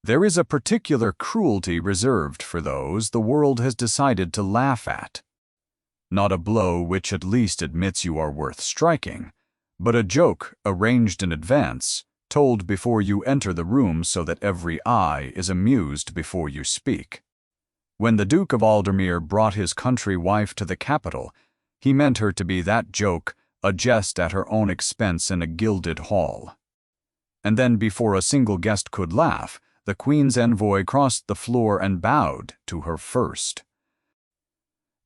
There is a particular cruelty reserved for those the world has decided to laugh at. Not a blow which at least admits you are worth striking, but a joke arranged in advance, told before you enter the room so that every eye is amused before you speak. When the Duke of Aldermere brought his country wife to the capital, he meant her to be that joke, a jest at her own expense in a gilded hall. And then before a single guest could laugh, the Queen's envoy crossed the floor and bowed to her first.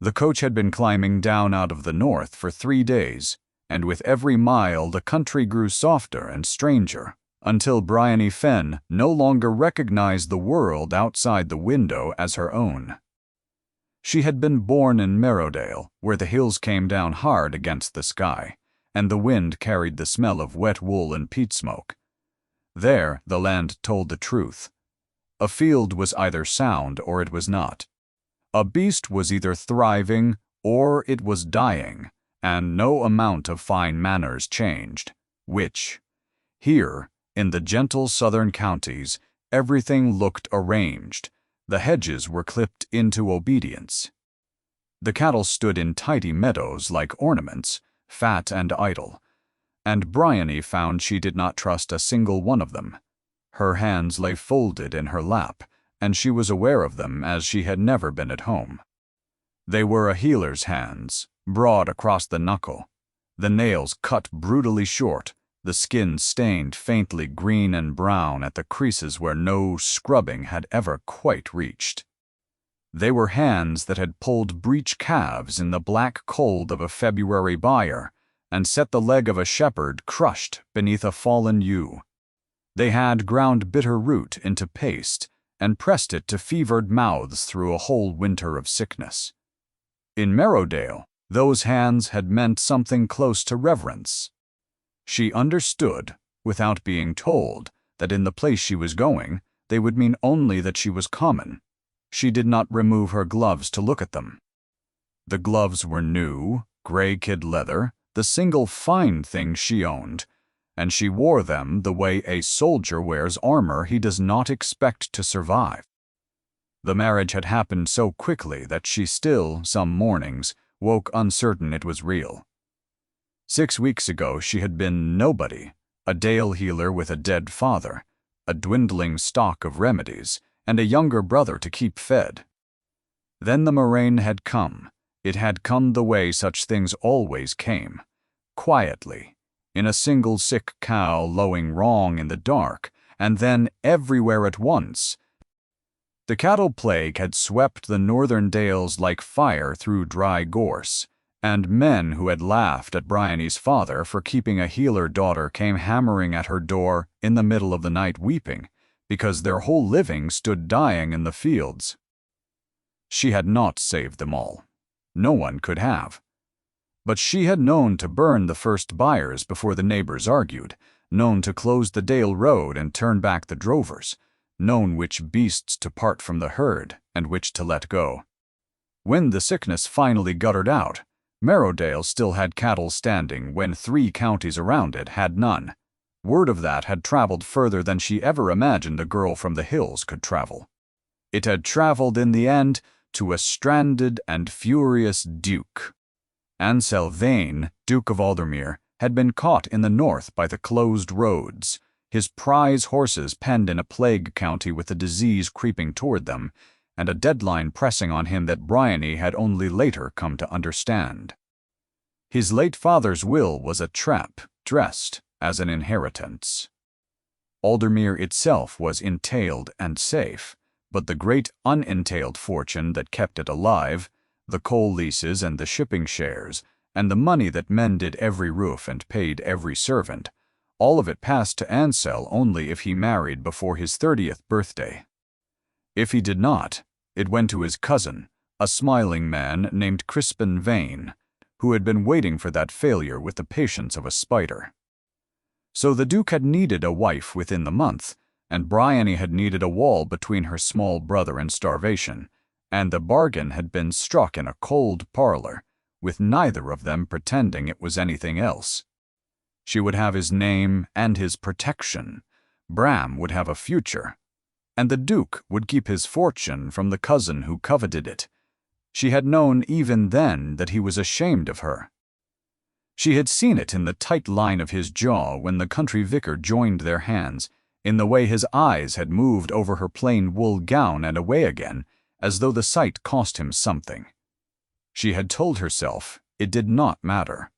The coach had been climbing down out of the north for 3 days, and with every mile the country grew softer and stranger, until Bryony Fen no longer recognized the world outside the window as her own. She had been born in Merrowdale, where the hills came down hard against the sky, and the wind carried the smell of wet wool and peat smoke. There the land told the truth. A field was either sound or it was not. A beast was either thriving or it was dying, and no amount of fine manners changed, which, here, in the gentle southern counties, everything looked arranged. The hedges were clipped into obedience. The cattle stood in tidy meadows like ornaments, fat and idle, and Bryony found she did not trust a single one of them. Her hands lay folded in her lap, and she was aware of them as she had never been at home. They were a healer's hands, broad across the knuckle, the nails cut brutally short, the skin stained faintly green and brown at the creases where no scrubbing had ever quite reached. They were hands that had pulled breech calves in the black cold of a February byre, and set the leg of a shepherd crushed beneath a fallen ewe. They had ground bitter root into paste, and pressed it to fevered mouths through a whole winter of sickness. In Merrowdale, those hands had meant something close to reverence. She understood, without being told, that in the place she was going, they would mean only that she was common. She did not remove her gloves to look at them. The gloves were new, gray kid leather, the single fine thing she owned, and she wore them the way a soldier wears armor he does not expect to survive. The marriage had happened so quickly that she still, some mornings, woke uncertain it was real. 6 weeks ago she had been nobody, a Dale healer with a dead father, a dwindling stock of remedies, and a younger brother to keep fed. Then the murrain had come. It had come the way such things always came, quietly, in a single sick cow lowing wrong in the dark, and then everywhere at once. The cattle plague had swept the northern dales like fire through dry gorse, and men who had laughed at Bryony's father for keeping a healer daughter came hammering at her door in the middle of the night weeping, because their whole living stood dying in the fields. She had not saved them all. No one could have. But she had known to burn the first buyers before the neighbors argued, known to close the Dale road and turn back the drovers, known which beasts to part from the herd and which to let go. When the sickness finally guttered out, Merrowdale still had cattle standing when 3 counties around it had none. Word of that had traveled further than she ever imagined a girl from the hills could travel. It had traveled in the end to a stranded and furious duke. Ansel Vane, Duke of Aldermere, had been caught in the north by the closed roads, his prize horses penned in a plague county with the disease creeping toward them, and a deadline pressing on him that Bryony had only later come to understand. His late father's will was a trap, dressed as an inheritance. Aldermere itself was entailed and safe, but the great unentailed fortune that kept it alive, the coal leases and the shipping shares, and the money that mended every roof and paid every servant, all of it passed to Ansel only if he married before his 30th birthday. If he did not, it went to his cousin, a smiling man named Crispin Vane, who had been waiting for that failure with the patience of a spider. So the Duke had needed a wife within the month, and Bryony had needed a wall between her small brother and starvation, and the bargain had been struck in a cold parlor, with neither of them pretending it was anything else. She would have his name and his protection. Bram would have a future. and the Duke would keep his fortune from the cousin who coveted it. She had known even then that he was ashamed of her. She had seen it in the tight line of his jaw when the country vicar joined their hands, in the way his eyes had moved over her plain wool gown and away again, as though the sight cost him something. She had told herself it did not matter.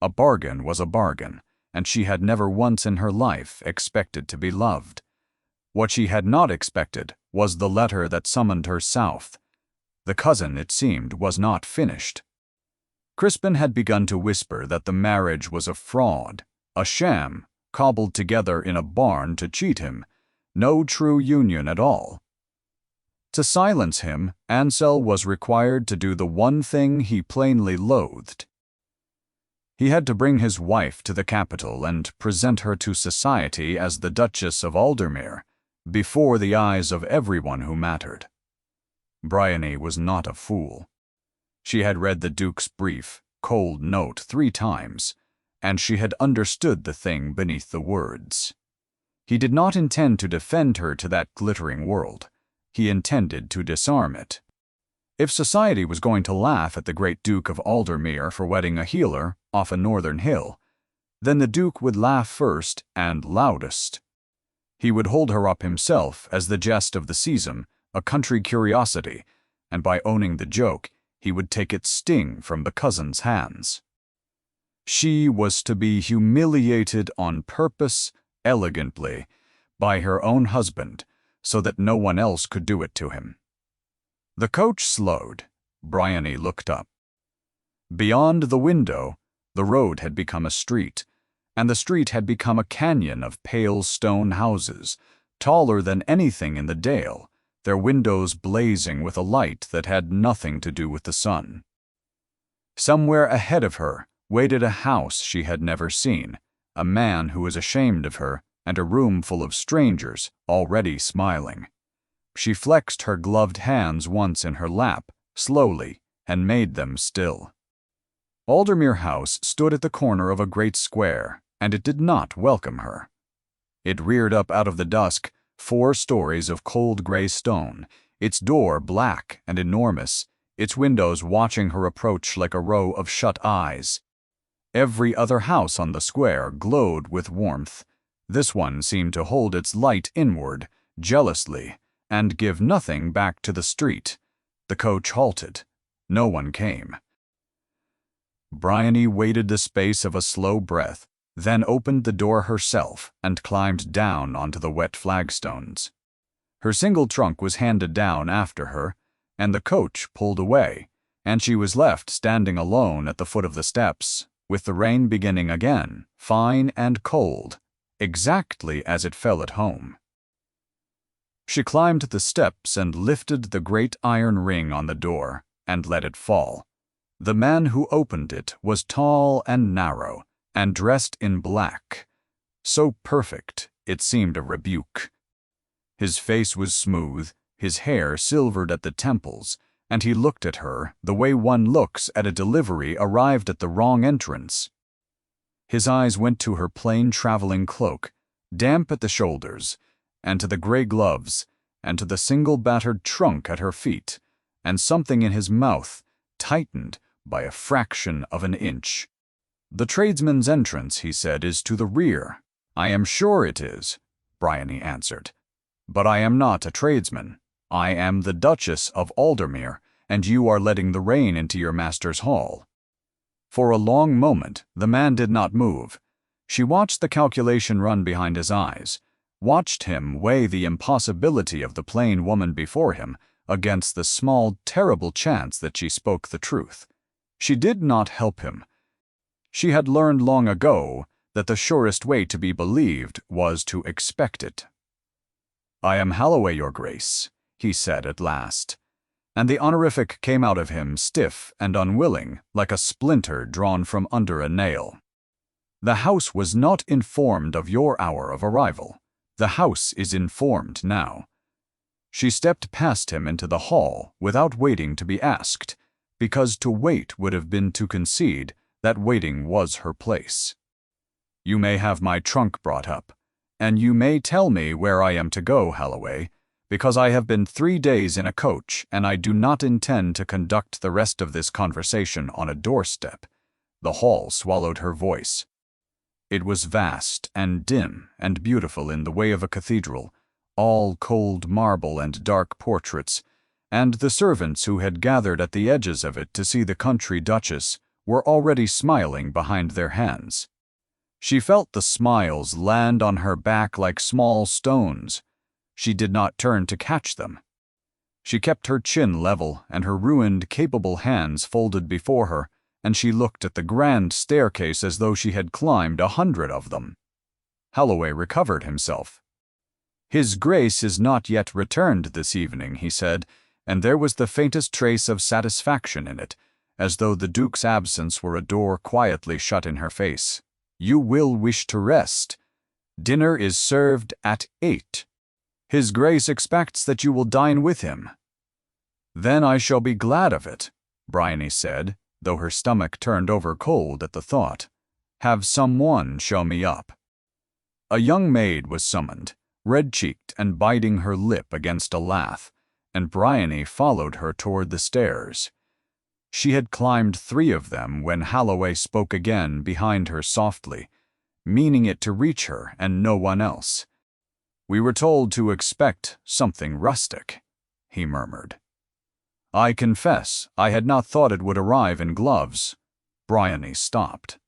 A bargain was a bargain, and she had never once in her life expected to be loved. What she had not expected was the letter that summoned her south. The cousin, it seemed, was not finished. Crispin had begun to whisper that the marriage was a fraud, a sham, cobbled together in a barn to cheat him, no true union at all. To silence him, Ansel was required to do the one thing he plainly loathed. He had to bring his wife to the capital and present her to society as the Duchess of Aldermere, before the eyes of everyone who mattered. Bryony was not a fool. She had read the Duke's brief, cold note 3 times, and she had understood the thing beneath the words. He did not intend to defend her to that glittering world. He intended to disarm it. If society was going to laugh at the great Duke of Aldermere for wedding a healer off a northern hill, then the Duke would laugh first and loudest. He would hold her up himself as the jest of the season, a country curiosity, and by owning the joke, he would take its sting from the cousin's hands. She was to be humiliated on purpose, elegantly, by her own husband, so that no one else could do it to him. The coach slowed. Bryony looked up. Beyond the window, the road had become a street, and the street had become a canyon of pale stone houses, taller than anything in the dale, their windows blazing with a light that had nothing to do with the sun. Somewhere ahead of her waited a house she had never seen, a man who was ashamed of her, and a room full of strangers already smiling. She flexed her gloved hands once in her lap, slowly, and made them still. Aldermere House stood at the corner of a great square, and it did not welcome her. It reared up out of the dusk, 4 stories of cold gray stone, its door black and enormous, its windows watching her approach like a row of shut eyes. Every other house on the square glowed with warmth. This one seemed to hold its light inward, jealously, and give nothing back to the street. The coach halted. No one came. Bryony waited the space of a slow breath, then opened the door herself and climbed down onto the wet flagstones. Her single trunk was handed down after her, and the coach pulled away, and she was left standing alone at the foot of the steps, with the rain beginning again, fine and cold, exactly as it fell at home. She climbed the steps and lifted the great iron ring on the door and let it fall. The man who opened it was tall and narrow, and dressed in black, so perfect it seemed a rebuke. His face was smooth, his hair silvered at the temples, and he looked at her the way one looks at a delivery arrived at the wrong entrance. His eyes went to her plain traveling cloak, damp at the shoulders, and to the gray gloves, and to the single battered trunk at her feet, and something in his mouth tightened by a fraction of an inch. "The tradesman's entrance," he said, "is to the rear." "I am sure it is," Bryony answered. "But I am not a tradesman. I am the Duchess of Aldermere, and you are letting the rain into your master's hall." For a long moment the man did not move. She watched the calculation run behind his eyes, watched him weigh the impossibility of the plain woman before him against the small, terrible chance that she spoke the truth. She did not help him. She had learned long ago that the surest way to be believed was to expect it. "I am Halloway, your grace," he said at last, and the honorific came out of him stiff and unwilling, like a splinter drawn from under a nail. "The house was not informed of your hour of arrival. The house is informed now." She stepped past him into the hall without waiting to be asked, because to wait would have been to concede that waiting was her place. "You may have my trunk brought up, And you may tell me where I am to go, Holloway, because I have been 3 days in a coach, and I do not intend to conduct the rest of this conversation on a doorstep." The hall swallowed her voice. It was vast and dim and beautiful in the way of a cathedral, all cold marble and dark portraits, and the servants who had gathered at the edges of it to see the country duchess were already smiling behind their hands. She felt the smiles land on her back like small stones. She did not turn to catch them. She kept her chin level and her ruined, capable hands folded before her, and she looked at the grand staircase as though she had climbed 100 of them. Holloway recovered himself. "His Grace is not yet returned this evening," he said, and there was the faintest trace of satisfaction in it, as though the Duke's absence were a door quietly shut in her face. "You will wish to rest. Dinner is served at 8. His Grace expects that you will dine with him." "Then I shall be glad of it," Bryony said, though her stomach turned over cold at the thought. "Have someone show me up." A young maid was summoned, red-cheeked and biting her lip against a lath, and Bryony followed her toward the stairs. She had climbed 3 of them when Holloway spoke again behind her softly, meaning it to reach her and no one else. "We were told to expect something rustic," he murmured. "I confess I had not thought it would arrive in gloves." Bryony stopped.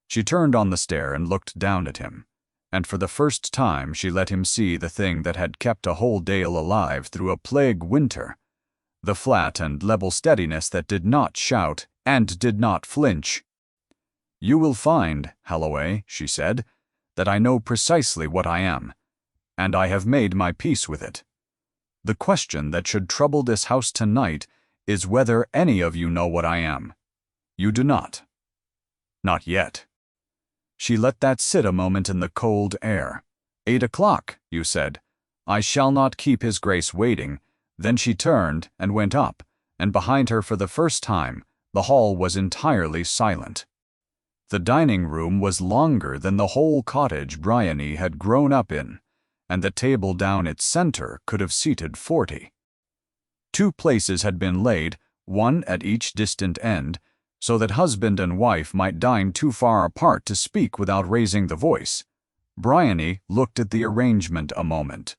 She turned on the stair and looked down at him, and for the first time she let him see the thing that had kept a whole Dale alive through a plague winter, the flat and level steadiness that did not shout and did not flinch. "You will find, Holloway," she said, "that I know precisely what I am, and I have made my peace with it. The question that should trouble this house tonight is whether any of you know what I am. You do not. Not yet." She let that sit a moment in the cold air. 8 o'clock, you said. I shall not keep His Grace waiting." Then she turned and went up, and behind her for the first time, the hall was entirely silent. The dining room was longer than the whole cottage Bryony had grown up in, and the table down its center could have seated 40. 2 places had been laid, one at each distant end, so that husband and wife might dine too far apart to speak without raising the voice. Bryony looked at the arrangement a moment.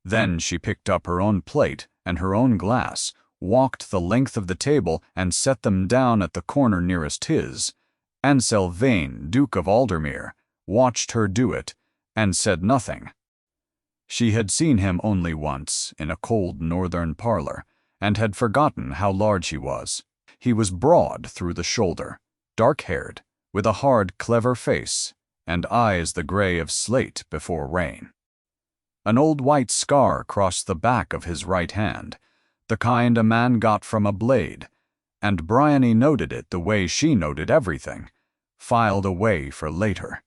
Then she picked up her own plate and her own glass, walked the length of the table, and set them down at the corner nearest his. Ansel Vane, Duke of Aldermere, watched her do it, and said nothing. She had seen him only once, in a cold northern parlor, and had forgotten how large he was. He was broad through the shoulder, dark-haired, with a hard, clever face, and eyes the gray of slate before rain. An old white scar crossed the back of his right hand, the kind a man got from a blade, and Bryony noted it the way she noted everything, filed away for later.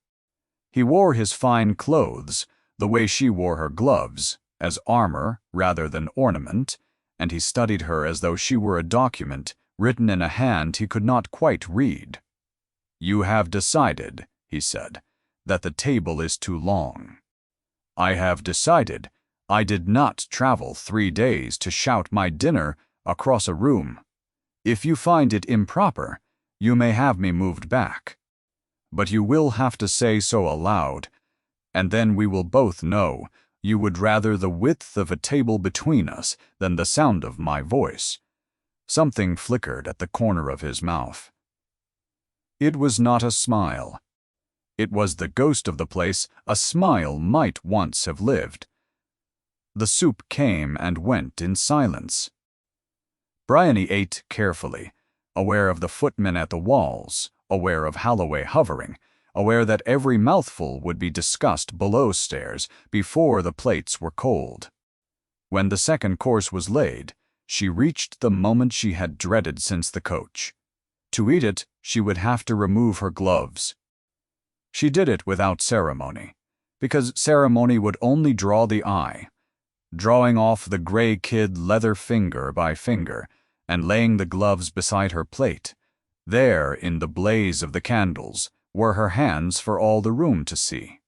He wore his fine clothes, the way she wore her gloves, as armor rather than ornament, and he studied her as though she were a document written in a hand he could not quite read. "You have decided," he said, "that the table is too long." "I have decided I did not travel 3 days to shout my dinner across a room. If you find it improper, you may have me moved back. But you will have to say so aloud, and then we will both know you would rather the width of a table between us than the sound of my voice." Something flickered at the corner of his mouth. It was not a smile. It was the ghost of the place a smile might once have lived. The soup came and went in silence. Bryony ate carefully, aware of the footmen at the walls, aware of Holloway hovering, aware that every mouthful would be discussed below stairs before the plates were cold. When the second course was laid, she reached the moment she had dreaded since the coach. To eat it, she would have to remove her gloves. She did it without ceremony, because ceremony would only draw the eye. Drawing off the gray kid leather finger by finger, and laying the gloves beside her plate, there, in the blaze of the candles, were her hands for all the room to see.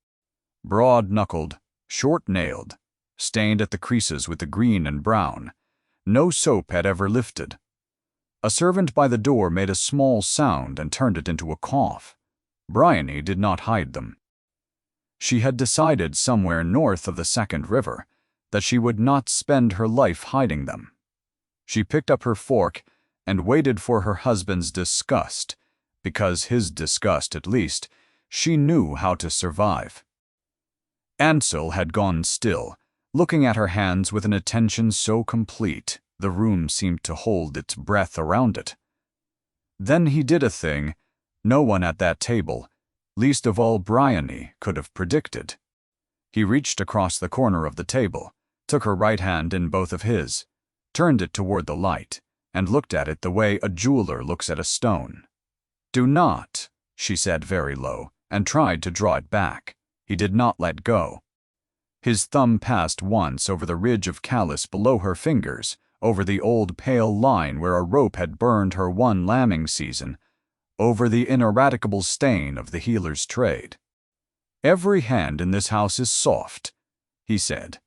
broad-knuckled, short-nailed, stained at the creases with the green and brown. No soap had ever lifted. A servant by the door made a small sound and turned it into a cough. Bryony did not hide them. She had decided somewhere north of the Second River that she would not spend her life hiding them. She picked up her fork and waited for her husband's disgust, because his disgust, at least, she knew how to survive. Ansel had gone still, looking at her hands with an attention so complete the room seemed to hold its breath around it. Then he did a thing no one at that table, least of all Bryony, could have predicted. He reached across the corner of the table, took her right hand in both of his, turned it toward the light, and looked at it the way a jeweler looks at a stone. "Do not," she said very low, and tried to draw it back. He did not let go. His thumb passed once over the ridge of callus below her fingers, over the old pale line where a rope had burned her one lambing season, over the ineradicable stain of the healer's trade. "Every hand in this house is soft," he said.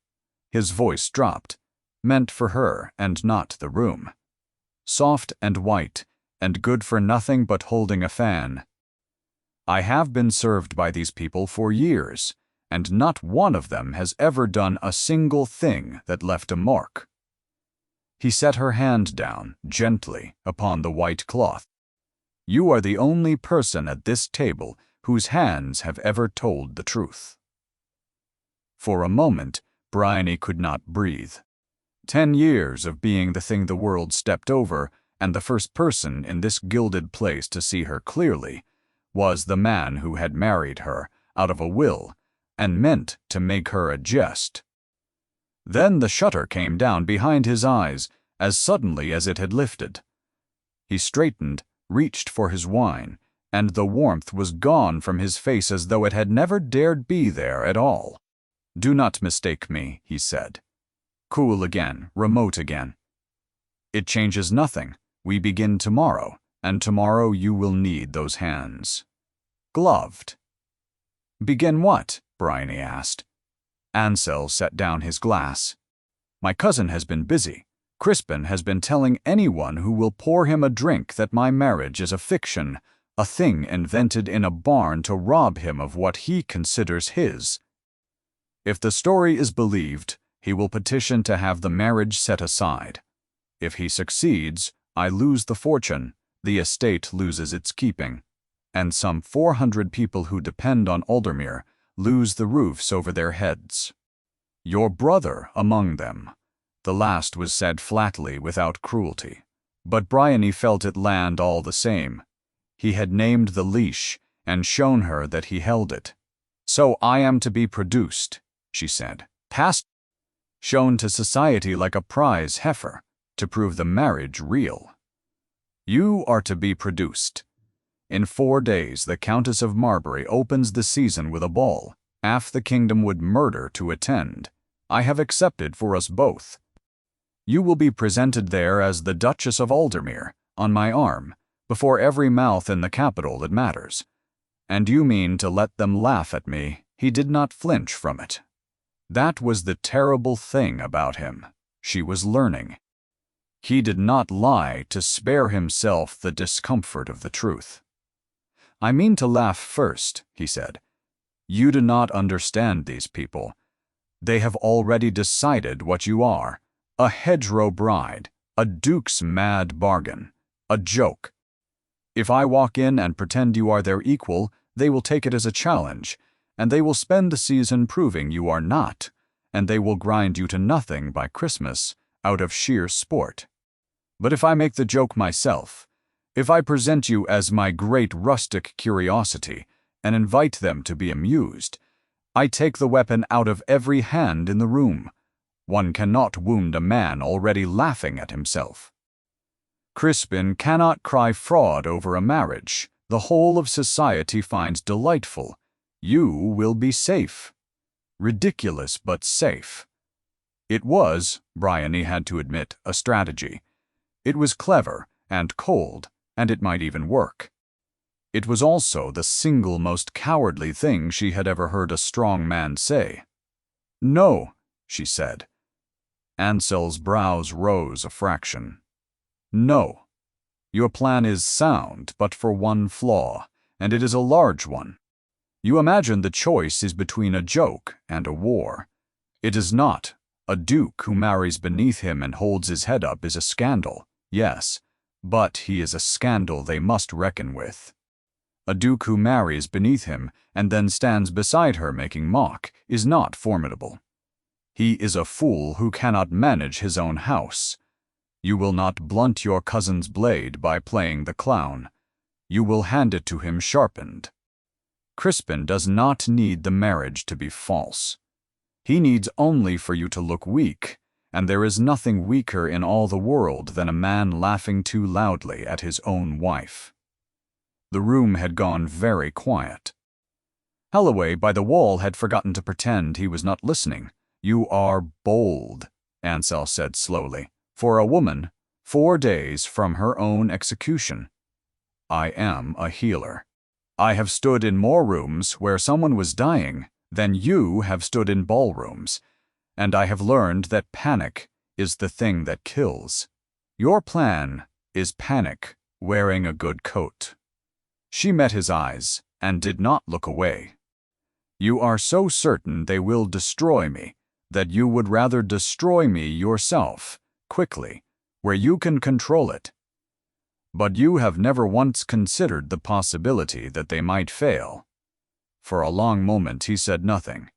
His voice dropped, meant for her and not the room. "Soft and white, and good for nothing but holding a fan. I have been served by these people for years, and not one of them has ever done a single thing that left a mark." He set her hand down, gently, upon the white cloth. "You are the only person at this table whose hands have ever told the truth." For a moment, Bryony could not breathe. 10 years of being the thing the world stepped over, and the first person in this gilded place to see her clearly, was the man who had married her out of a will and meant to make her a jest. Then the shutter came down behind his eyes as suddenly as it had lifted. He straightened, reached for his wine, and the warmth was gone from his face as though it had never dared be there at all. "Do not mistake me," he said. Cool again, remote again. "It changes nothing. We begin tomorrow, and tomorrow you will need those hands. Gloved." "Begin what?" Bryony asked. Ansel set down his glass. "My cousin has been busy. Crispin has been telling anyone who will pour him a drink that my marriage is a fiction, a thing invented in a barn to rob him of what he considers his. If the story is believed, he will petition to have the marriage set aside. If he succeeds, I lose the fortune, the estate loses its keeping, and some 400 people who depend on Aldermere lose the roofs over their heads. Your brother among them." The last was said flatly, without cruelty, but Bryony felt it land all the same. He had named the leash and shown her that he held it. "So I am to be produced," she said. "Passed, shown to society like a prize heifer, to prove the marriage real. You are to be produced. In 4 days the Countess of Marbury opens the season with a ball. Half the kingdom would murder to attend. I have accepted for us both. You will be presented there as the Duchess of Aldermere, on my arm, before every mouth in the capital that matters. And you mean to let them laugh at me?" He did not flinch from it. That was the terrible thing about him. She was learning. He did not lie to spare himself the discomfort of the truth. "I mean to laugh first," he said. "You do not understand these people. They have already decided what you are. A hedgerow bride, a duke's mad bargain, a joke. If I walk in and pretend you are their equal, they will take it as a challenge, and they will spend the season proving you are not, and they will grind you to nothing by Christmas, out of sheer sport. But if I make the joke myself, if I present you as my great rustic curiosity, and invite them to be amused, I take the weapon out of every hand in the room. One cannot wound a man already laughing at himself. Crispin cannot cry fraud over a marriage the whole of society finds delightful. You will be safe. Ridiculous, but safe." It was, Bryony had to admit, a strategy. It was clever and cold, and it might even work. It was also the single most cowardly thing she had ever heard a strong man say. "No," she said. Ansel's brows rose a fraction. "No. Your plan is sound, but for one flaw, and it is a large one. You imagine the choice is between a joke and a war. It is not. A duke who marries beneath him and holds his head up is a scandal, yes, but he is a scandal they must reckon with. A duke who marries beneath him and then stands beside her making mock is not formidable. He is a fool who cannot manage his own house. You will not blunt your cousin's blade by playing the clown. You will hand it to him sharpened. Crispin does not need the marriage to be false. He needs only for you to look weak, and there is nothing weaker in all the world than a man laughing too loudly at his own wife." The room had gone very quiet. Holloway by the wall had forgotten to pretend he was not listening. "You are bold," Ansel said slowly. "For a woman, 4 days from her own execution." "I am a healer. I have stood in more rooms where someone was dying than you have stood in ballrooms, and I have learned that panic is the thing that kills. Your plan is panic wearing a good coat." She met his eyes and did not look away. "You are so certain they will destroy me that you would rather destroy me yourself, quickly, where you can control it. But you have never once considered the possibility that they might fail." For a long moment he said nothing.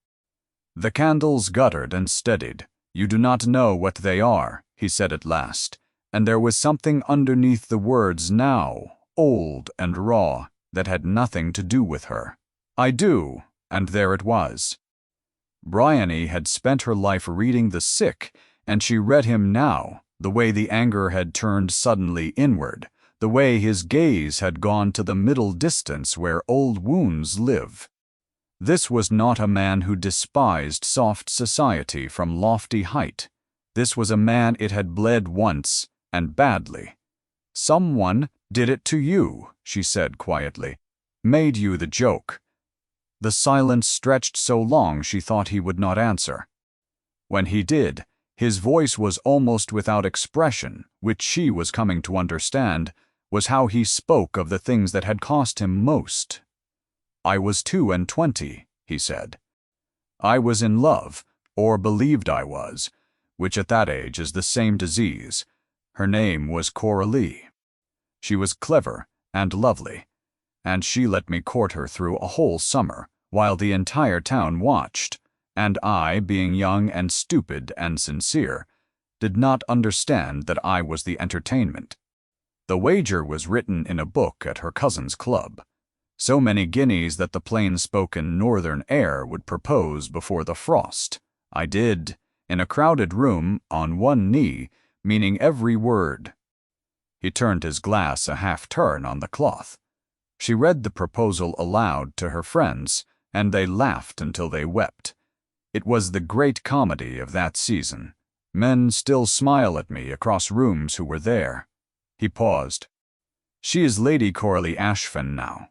The candles guttered and steadied. "You do not know what they are," he said at last, and there was something underneath the words now, old and raw, that had nothing to do with her. "I do," and there it was. Bryony had spent her life reading the sick, and she read him now, the way the anger had turned suddenly inward, the way his gaze had gone to the middle distance where old wounds live. This was not a man who despised soft society from lofty height. This was a man it had bled once, and badly. "Someone did it to you," she said quietly. "Made you the joke." The silence stretched so long she thought he would not answer. When he did, his voice was almost without expression, which she was coming to understand was how he spoke of the things that had cost him most. "I was 22, he said. "I was in love, or believed I was, which at that age is the same disease. Her name was Coralie. She was clever and lovely, and she let me court her through a whole summer, while the entire town watched, and I, being young and stupid and sincere, did not understand that I was the entertainment. The wager was written in a book at her cousin's club. So many guineas that the plain-spoken northern air would propose before the frost. I did, in a crowded room, on one knee, meaning every word." He turned his glass a half-turn on the cloth. She read the proposal aloud to her friends, and they laughed until they wept. It was the great comedy of that season. Men still smile at me across rooms who were there. He paused. "She is Lady Coralie Ashfin now.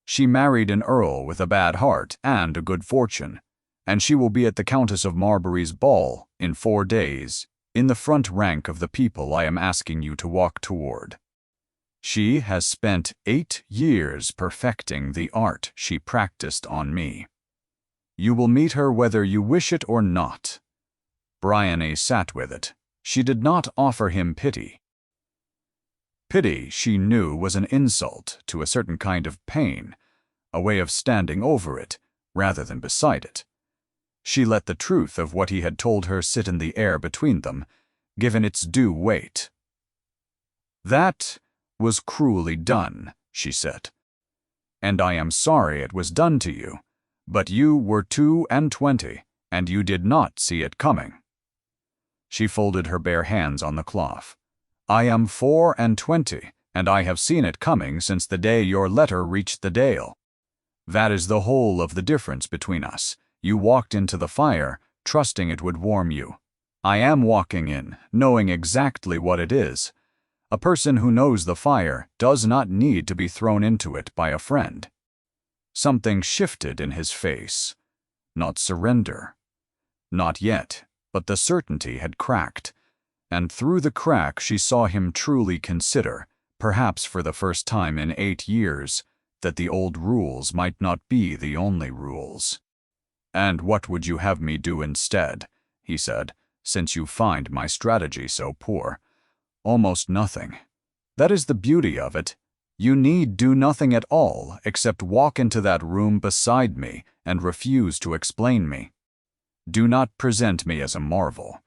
She married an earl with a bad heart and a good fortune, and she will be at the Countess of Marbury's ball in 4 days, in the front rank of the people I am asking you to walk toward. She has spent 8 years perfecting the art she practiced on me. You will meet her whether you wish it or not." Bryony sat with it. She did not offer him pity. Pity, she knew, was an insult to a certain kind of pain, a way of standing over it, rather than beside it. She let the truth of what he had told her sit in the air between them, given its due weight. "That was cruelly done," she said. "And I am sorry it was done to you, but you were 22, and you did not see it coming." She folded her bare hands on the cloth. "I am 24, and I have seen it coming since the day your letter reached the Dale. That is the whole of the difference between us. You walked into the fire, trusting it would warm you. I am walking in, knowing exactly what it is. A person who knows the fire does not need to be thrown into it by a friend. Something shifted in his face. Not surrender. Not yet, but the certainty had cracked, and through the crack she saw him truly consider, perhaps for the first time in 8 years, that the old rules might not be the only rules. "And what would you have me do instead?" he said, "since you find my strategy so poor?" "Almost nothing. That is the beauty of it. You need do nothing at all except walk into that room beside me and refuse to explain me. Do not present me as a marvel.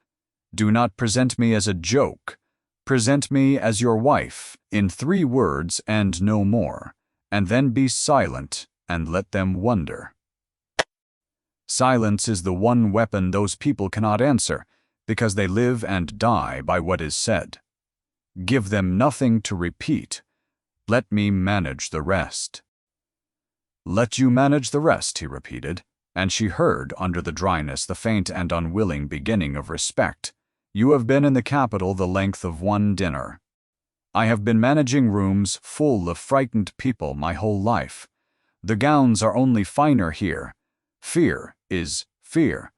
Do not present me as a joke. Present me as your wife, in 3 words and no more, and then be silent and let them wonder." Silence is the one weapon those people cannot answer, because they live and die by what is said. Give them nothing to repeat. Let me manage the rest. "Let you manage the rest," he repeated, and she heard under the dryness the faint and unwilling beginning of respect. "You have been in the capital the length of one dinner. I have been managing rooms full of frightened people my whole life. The gowns are only finer here. Fear is fear."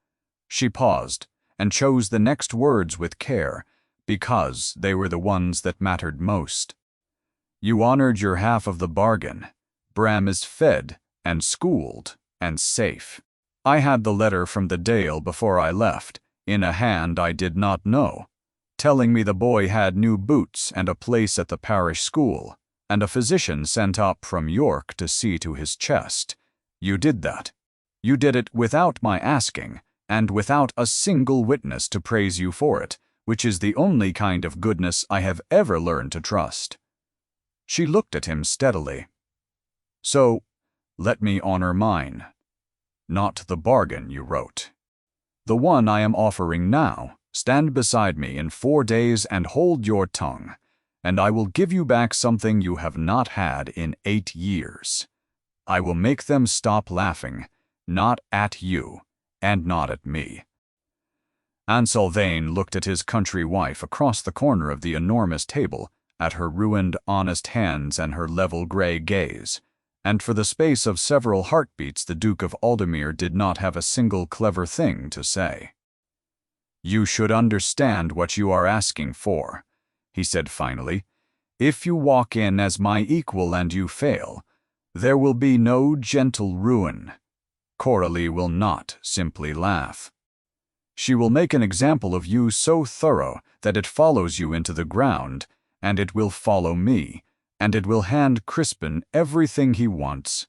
She paused and chose the next words with care, because they were the ones that mattered most. "You honored your half of the bargain. Bram is fed and schooled and safe. I had the letter from the Dale before I left, in a hand I did not know, telling me the boy had new boots and a place at the parish school, and a physician sent up from York to see to his chest. You did that. You did it without my asking, and without a single witness to praise you for it, which is the only kind of goodness I have ever learned to trust." She looked at him steadily. "So, let me honor mine. Not the bargain you wrote. The one I am offering now. Stand beside me in 4 days and hold your tongue, and I will give you back something you have not had in 8 years. I will make them stop laughing, not at you, and not at me." Ansel Vane looked at his country wife across the corner of the enormous table, at her ruined, honest hands and her level gray gaze, and for the space of several heartbeats the Duke of Aldemir did not have a single clever thing to say. "You should understand what you are asking for," he said finally. "If you walk in as my equal and you fail, there will be no gentle ruin. Coralie will not simply laugh. She will make an example of you so thorough that it follows you into the ground, and it will follow me, and it will hand Crispin everything he wants.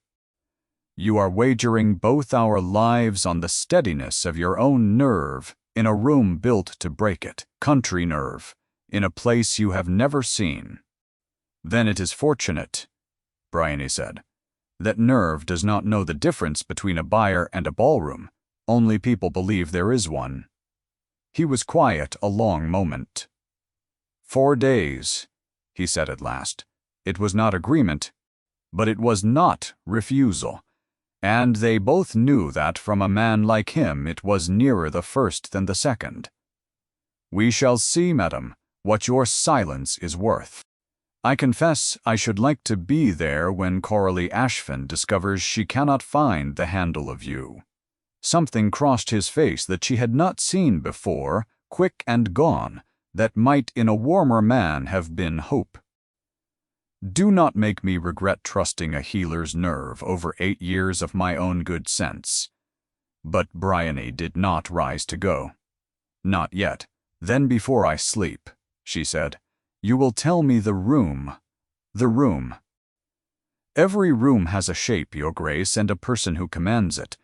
You are wagering both our lives on the steadiness of your own nerve in a room built to break it, country nerve, in a place you have never seen. Then it is fortunate," Bryony said, "that nerve does not know the difference between a byre and a ballroom. Only people believe there is one." He was quiet a long moment. 4 days, he said at last. It was not agreement, but it was not refusal, and they both knew that from a man like him it was nearer the first than the second. "We shall see, madam, what your silence is worth. I confess I should like to be there when Coralie Ashfin discovers she cannot find the handle of you." Something crossed his face that she had not seen before, quick and gone, that might in a warmer man have been hope. "Do not make me regret trusting a healer's nerve over 8 years of my own good sense." But Bryony did not rise to go. "Not yet. Then before I sleep," she said, "you will tell me the room. The room. Every room has a shape, Your Grace, and a person who commands it,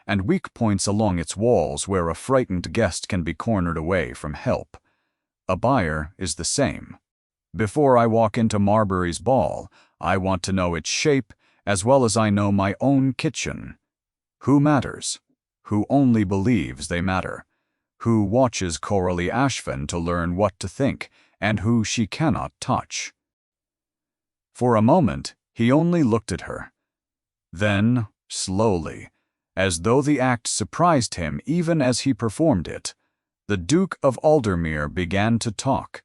and weak points along its walls where a frightened guest can be cornered away from help. A byre is the same. Before I walk into Marbury's ball, I want to know its shape as well as I know my own kitchen. Who matters? Who only believes they matter? Who watches Coralie Ashfin to learn what to think, and who she cannot touch?" For a moment, he only looked at her. Then, slowly, as though the act surprised him even as he performed it, the Duke of Aldemir began to talk.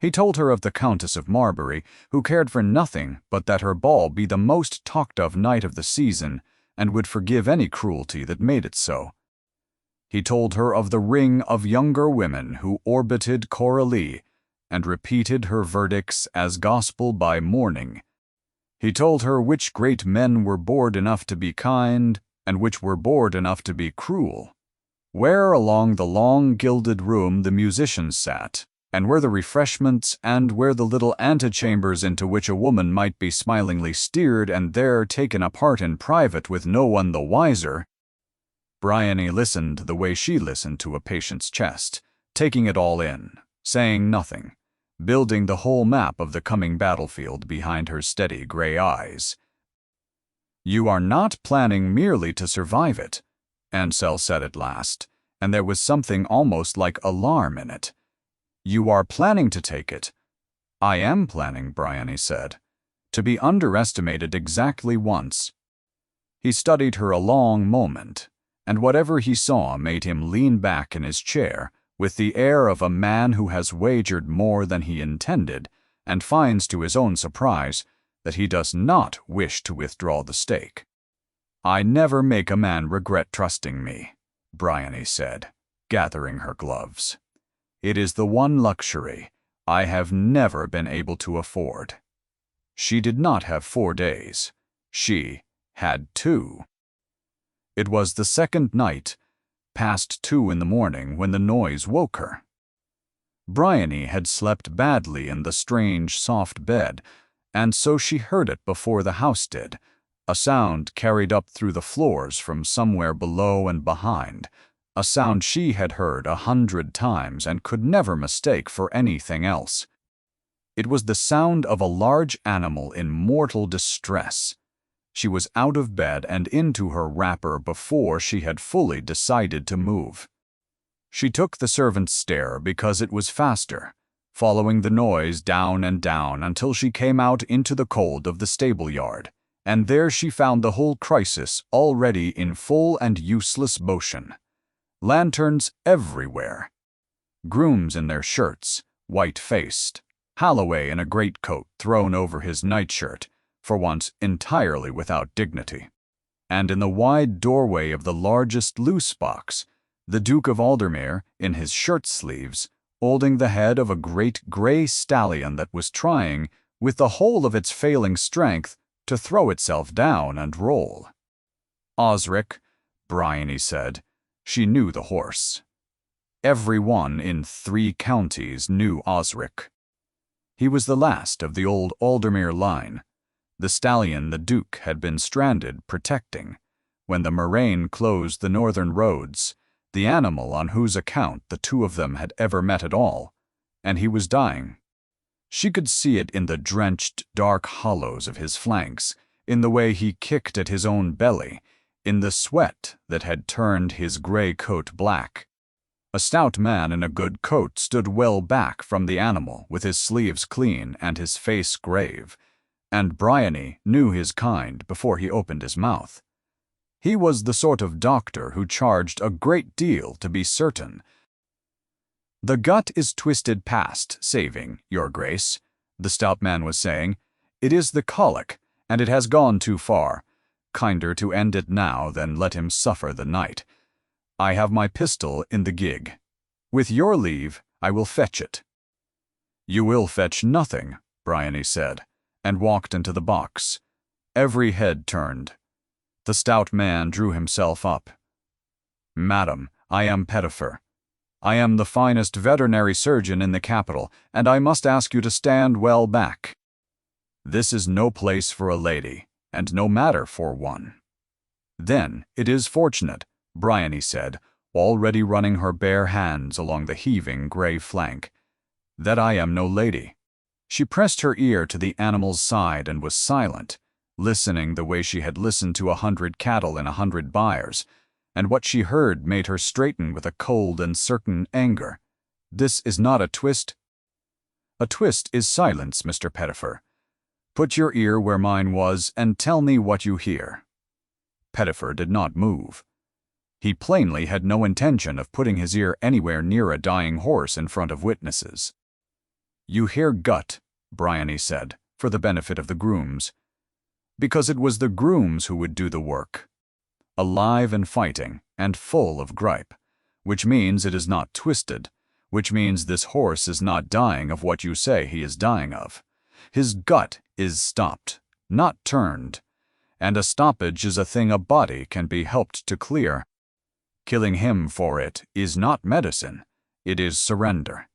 He told her of the Countess of Marbury, who cared for nothing but that her ball be the most talked-of night of the season, and would forgive any cruelty that made it so. He told her of the ring of younger women who orbited Coralie, and repeated her verdicts as gospel by morning. He told her which great men were bored enough to be kind, and which were bored enough to be cruel, where along the long gilded room the musicians sat, and where the refreshments, and where the little antechambers into which a woman might be smilingly steered and there taken apart in private with no one the wiser. Bryony listened the way she listened to a patient's chest, taking it all in, saying nothing, building the whole map of the coming battlefield behind her steady gray eyes. "You are not planning merely to survive it," Ansel said at last, and there was something almost like alarm in it. "You are planning to take it." "I am planning," Bryony said, "to be underestimated exactly once." He studied her a long moment, and whatever he saw made him lean back in his chair with the air of a man who has wagered more than he intended and finds to his own surprise that he does not wish to withdraw the stake. "I never make a man regret trusting me," Bryony said, gathering her gloves. "It is the one luxury I have never been able to afford." She did not have 4 days. She had 2. It was the second night, past 2 in the morning, when the noise woke her. Bryony had slept badly in the strange, soft bed, and so she heard it before the house did, a sound carried up through the floors from somewhere below and behind, a sound she had heard 100 times and could never mistake for anything else. It was the sound of a large animal in mortal distress. She was out of bed and into her wrapper before she had fully decided to move. She took the servant's stair because it was faster, following the noise down and down until she came out into the cold of the stable yard, and there she found the whole crisis already in full and useless motion. Lanterns everywhere. Grooms in their shirts, white-faced. Holloway in a greatcoat thrown over his nightshirt, for once entirely without dignity. And in the wide doorway of the largest loose box, the Duke of Aldermere, in his shirt-sleeves, holding the head of a great grey stallion that was trying, with the whole of its failing strength, to throw itself down and roll. Osric, Bryony said. She knew the horse. Every one in 3 counties knew Osric. He was the last of the old Aldermere line, the stallion the Duke had been stranded protecting, when the murrain closed the northern roads, the animal on whose account the 2 of them had ever met at all, and he was dying. She could see it in the drenched, dark hollows of his flanks, in the way he kicked at his own belly, in the sweat that had turned his grey coat black. A stout man in a good coat stood well back from the animal, with his sleeves clean and his face grave, and Bryony knew his kind before he opened his mouth. He was the sort of doctor who charged a great deal to be certain. "The gut is twisted past saving, Your Grace," the stout man was saying. "It is the colic, and it has gone too far. Kinder to end it now than let him suffer the night. I have my pistol in the gig. With your leave, I will fetch it." "You will fetch nothing," Bryony said, and walked into the box. Every head turned. The stout man drew himself up. "Madam, I am Pettifer. I am the finest veterinary surgeon in the capital, and I must ask you to stand well back. This is no place for a lady, and no matter for one." "Then it is fortunate," Bryony said, already running her bare hands along the heaving grey flank, "that I am no lady." She pressed her ear to the animal's side and was silent, listening the way she had listened to 100 cattle in 100 byres, and what she heard made her straighten with a cold and certain anger. "This is not a twist." "A twist is silence, Mr. Pettifer. Put your ear where mine was and tell me what you hear." Pettifer did not move. He plainly had no intention of putting his ear anywhere near a dying horse in front of witnesses. "You hear gut," Bryony said, for the benefit of the grooms. Because it was the grooms who would do the work. Alive and fighting, and full of gripe, which means it is not twisted, which means this horse is not dying of what you say he is dying of. His gut is stopped, not turned, and a stoppage is a thing a body can be helped to clear. Killing him for it is not medicine, it is surrender.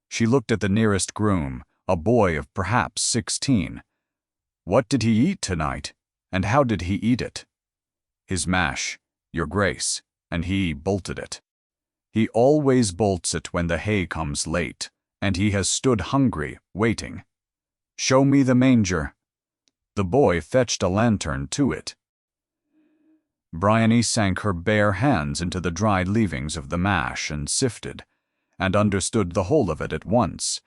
She looked at the nearest groom, a boy of perhaps 16. What did he eat tonight, and how did he eat it? His mash, your grace, and he bolted it. He always bolts it when the hay comes late, and he has stood hungry, waiting. Show me the manger. The boy fetched a lantern to it. Bryony sank her bare hands into the dried leavings of the mash and sifted, and understood the whole of it at once.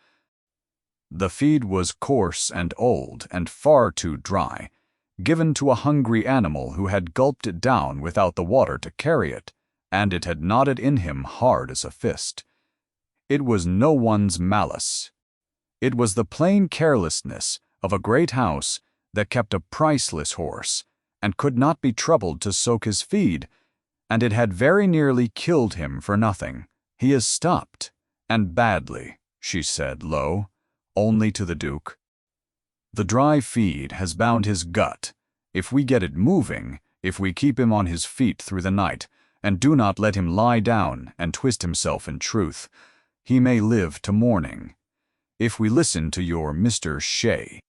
The feed was coarse and old and far too dry, given to a hungry animal who had gulped it down without the water to carry it, and it had knotted in him hard as a fist. It was no one's malice. It was the plain carelessness of a great house that kept a priceless horse, and could not be troubled to soak his feed, and it had very nearly killed him for nothing. He is stopped, and badly, she said low, only to the Duke. The dry feed has bound his gut. If we get it moving, if we keep him on his feet through the night, and do not let him lie down and twist himself in truth, he may live to morning. If we listen to your Mr. Shea,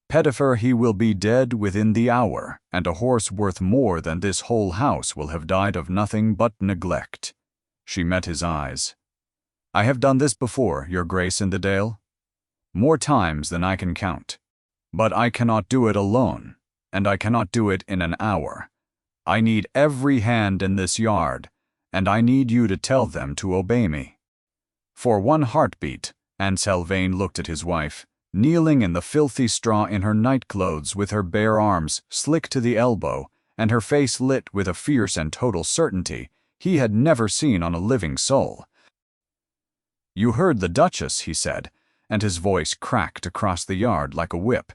Pettifer, he will be dead within the hour, and a horse worth more than this whole house will have died of nothing but neglect. She met his eyes. I have done this before, your grace in the dale. More times than I can count. But I cannot do it alone, and I cannot do it in an hour. I need every hand in this yard, and I need you to tell them to obey me. For one heartbeat, and Selvane looked at his wife, kneeling in the filthy straw in her nightclothes with her bare arms slick to the elbow, and her face lit with a fierce and total certainty he had never seen on a living soul. You heard the Duchess, he said, and his voice cracked across the yard like a whip.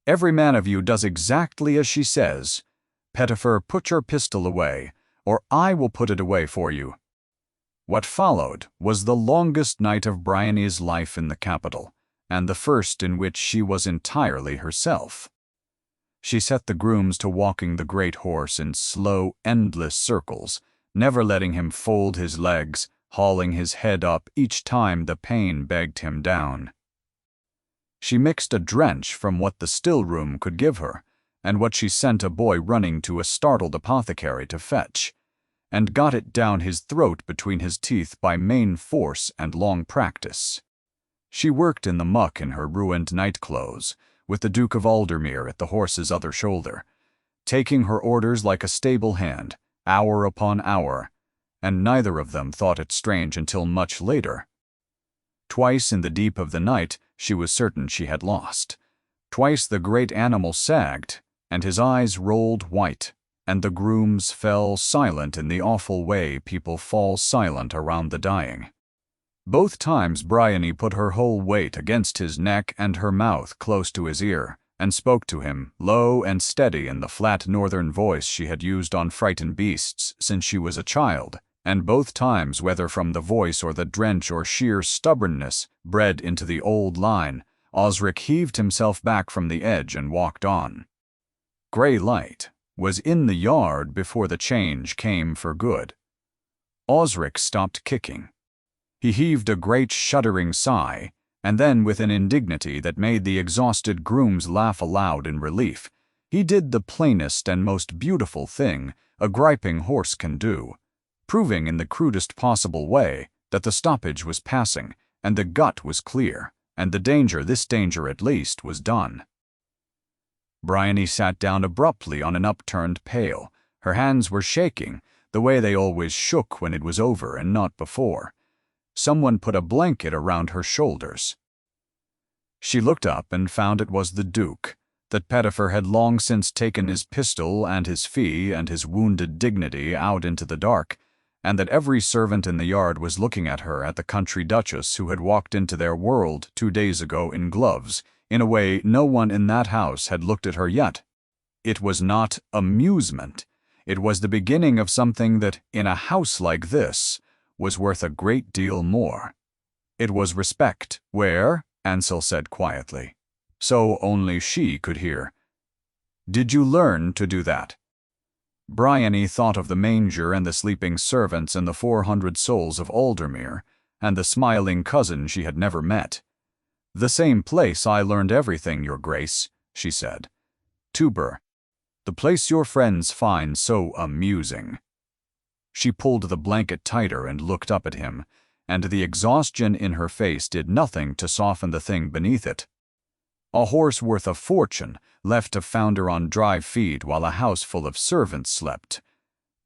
Every man of you does exactly as she says. Pettifer, put your pistol away, or I will put it away for you. What followed was the longest night of Bryony's life in the capital, and the first in which she was entirely herself. She set the grooms to walking the great horse in slow, endless circles, never letting him fold his legs, hauling his head up each time the pain begged him down. She mixed a drench from what the still room could give her, and what she sent a boy running to a startled apothecary to fetch, and got it down his throat between his teeth by main force and long practice. She worked in the muck in her ruined nightclothes, with the Duke of Aldermere at the horse's other shoulder, taking her orders like a stable hand, hour upon hour, and neither of them thought it strange until much later. Twice in the deep of the night she was certain she had lost. Twice the great animal sagged, and his eyes rolled white, and the grooms fell silent in the awful way people fall silent around the dying. Both times Bryony put her whole weight against his neck and her mouth close to his ear, and spoke to him, low and steady in the flat northern voice she had used on frightened beasts since she was a child, and both times, whether from the voice or the drench or sheer stubbornness bred into the old line, Osric heaved himself back from the edge and walked on. Grey light was in the yard before the change came for good. Osric stopped kicking. He heaved a great shuddering sigh, and then with an indignity that made the exhausted grooms laugh aloud in relief, he did the plainest and most beautiful thing a griping horse can do, proving in the crudest possible way that the stoppage was passing, and the gut was clear, and the danger, this danger at least, was done. Bryony sat down abruptly on an upturned pail. Her hands were shaking, the way they always shook when it was over and not before. Someone put a blanket around her shoulders. She looked up and found it was the Duke, that Pettifer had long since taken his pistol and his fee and his wounded dignity out into the dark, and that every servant in the yard was looking at her, at the country duchess who had walked into their world 2 days ago in gloves, in a way no one in that house had looked at her yet. It was not amusement. It was the beginning of something that, in a house like this, was worth a great deal more. It was respect, where, Ansel said quietly, so only she could hear. Did you learn to do that? Bryony thought of the manger and the sleeping servants and the 400 souls of Aldermere, and the smiling cousin she had never met. The same place I learned everything, Your Grace, she said. Tuber, the place your friends find so amusing. She pulled the blanket tighter and looked up at him, and the exhaustion in her face did nothing to soften the thing beneath it. A horse worth a fortune, left to founder on dry feed while a house full of servants slept.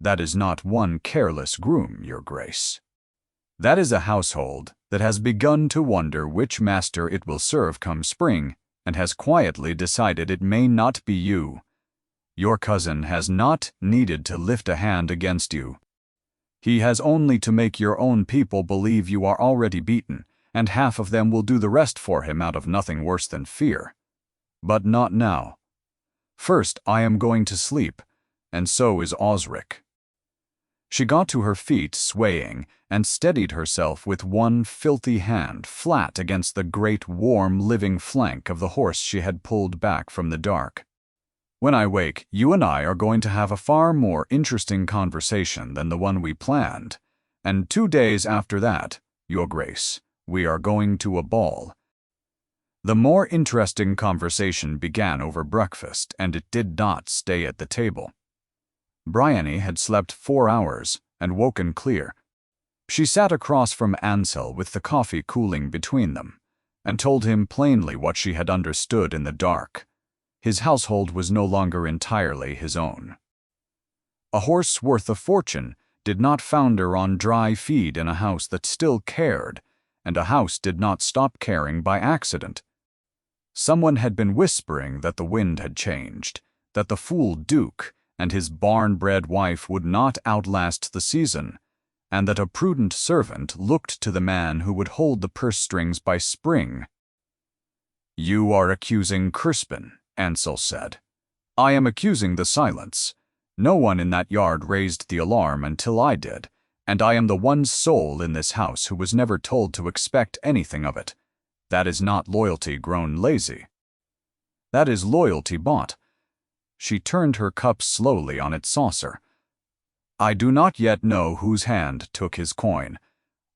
That is not one careless groom, Your Grace. That is a household that has begun to wonder which master it will serve come spring, and has quietly decided it may not be you. Your cousin has not needed to lift a hand against you. He has only to make your own people believe you are already beaten, and half of them will do the rest for him out of nothing worse than fear. But not now. First, I am going to sleep, and so is Osric. She got to her feet, swaying, and steadied herself with one filthy hand flat against the great, warm, living flank of the horse she had pulled back from the dark. When I wake, you and I are going to have a far more interesting conversation than the one we planned, and 2 days after that, Your Grace, we are going to a ball. The more interesting conversation began over breakfast, and it did not stay at the table. Bryony had slept 4 hours and woken clear. She sat across from Ansel with the coffee cooling between them, and told him plainly what she had understood in the dark. His household was no longer entirely his own. A horse worth a fortune did not founder on dry feed in a house that still cared, and a house did not stop caring by accident. Someone had been whispering that the wind had changed, that the fool Duke and his barn-bred wife would not outlast the season, and that a prudent servant looked to the man who would hold the purse strings by spring. You are accusing Crispin, Ansel said. I am accusing the silence. No one in that yard raised the alarm until I did, and I am the one soul in this house who was never told to expect anything of it. That is not loyalty grown lazy. That is loyalty bought. She turned her cup slowly on its saucer. I do not yet know whose hand took his coin.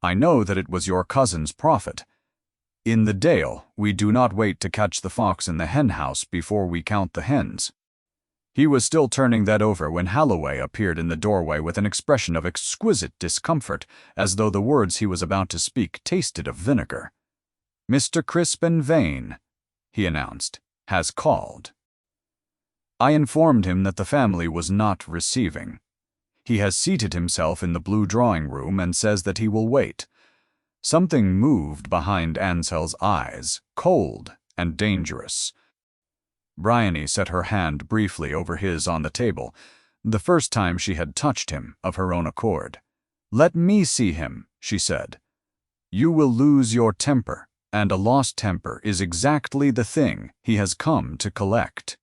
I know that it was your cousin's profit. In the Dale, we do not wait to catch the fox in the hen-house before we count the hens. He was still turning that over when Halloway appeared in the doorway with an expression of exquisite discomfort, as though the words he was about to speak tasted of vinegar. Mr. Crispin Vane, he announced, has called. I informed him that the family was not receiving. He has seated himself in the blue drawing-room and says that he will wait. Something moved behind Ansel's eyes, cold and dangerous. Bryony set her hand briefly over his on the table, the first time she had touched him of her own accord. Let me see him, she said. You will lose your temper, and a lost temper is exactly the thing he has come to collect.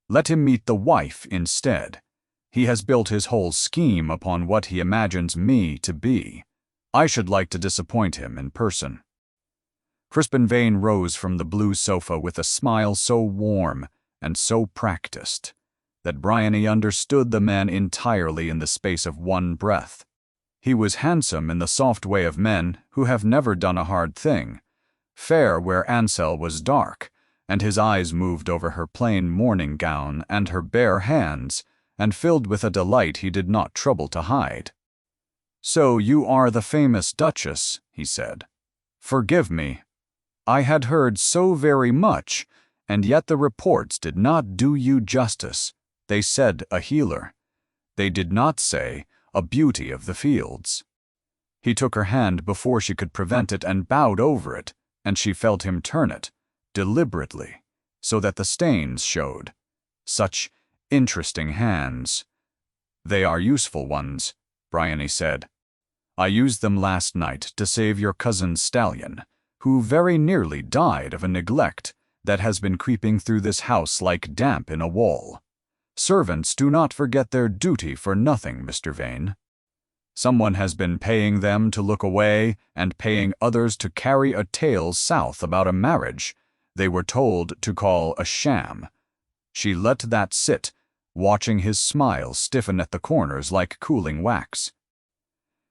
Let him meet the wife instead. He has built his whole scheme upon what he imagines me to be. I should like to disappoint him in person. Crispin Vane rose from the blue sofa with a smile so warm and so practiced that Bryony understood the man entirely in the space of one breath. He was handsome in the soft way of men who have never done a hard thing, fair where Ansel was dark, and his eyes moved over her plain morning gown and her bare hands, and filled with a delight he did not trouble to hide. So you are the famous Duchess, he said. Forgive me. I had heard so very much, and yet the reports did not do you justice. They said a healer. They did not say a beauty of the fields. He took her hand before she could prevent it and bowed over it, and she felt him turn it, deliberately, so that the stains showed. Such interesting hands. They are useful ones, Bryony said. "I used them last night to save your cousin's stallion, who very nearly died of a neglect that has been creeping through this house like damp in a wall. Servants do not forget their duty for nothing, Mr. Vane. Someone has been paying them to look away and paying others to carry a tale south about a marriage they were told to call a sham." She let that sit, watching his smile stiffen at the corners like cooling wax.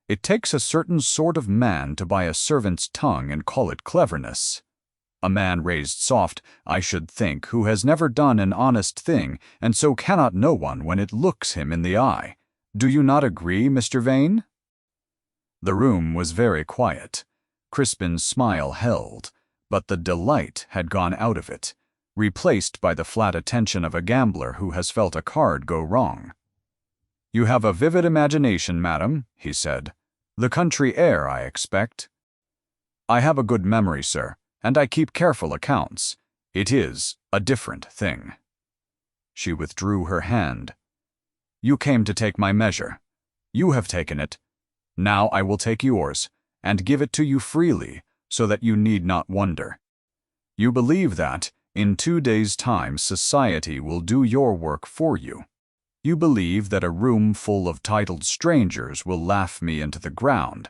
"It takes a certain sort of man to buy a servant's tongue and call it cleverness. A man raised soft, I should think, who has never done an honest thing, and so cannot know one when it looks him in the eye. Do you not agree, Mr. Vane?" The room was very quiet. Crispin's smile held, but the delight had gone out of it, replaced by the flat attention of a gambler who has felt a card go wrong. "You have a vivid imagination, madam," he said. "The country air, I expect." "I have a good memory, sir, and I keep careful accounts. It is a different thing." She withdrew her hand. "You came to take my measure. You have taken it. Now I will take yours, and give it to you freely, so that you need not wonder. You believe that, in 2 days' time, society will do your work for you. You believe that a room full of titled strangers will laugh me into the ground,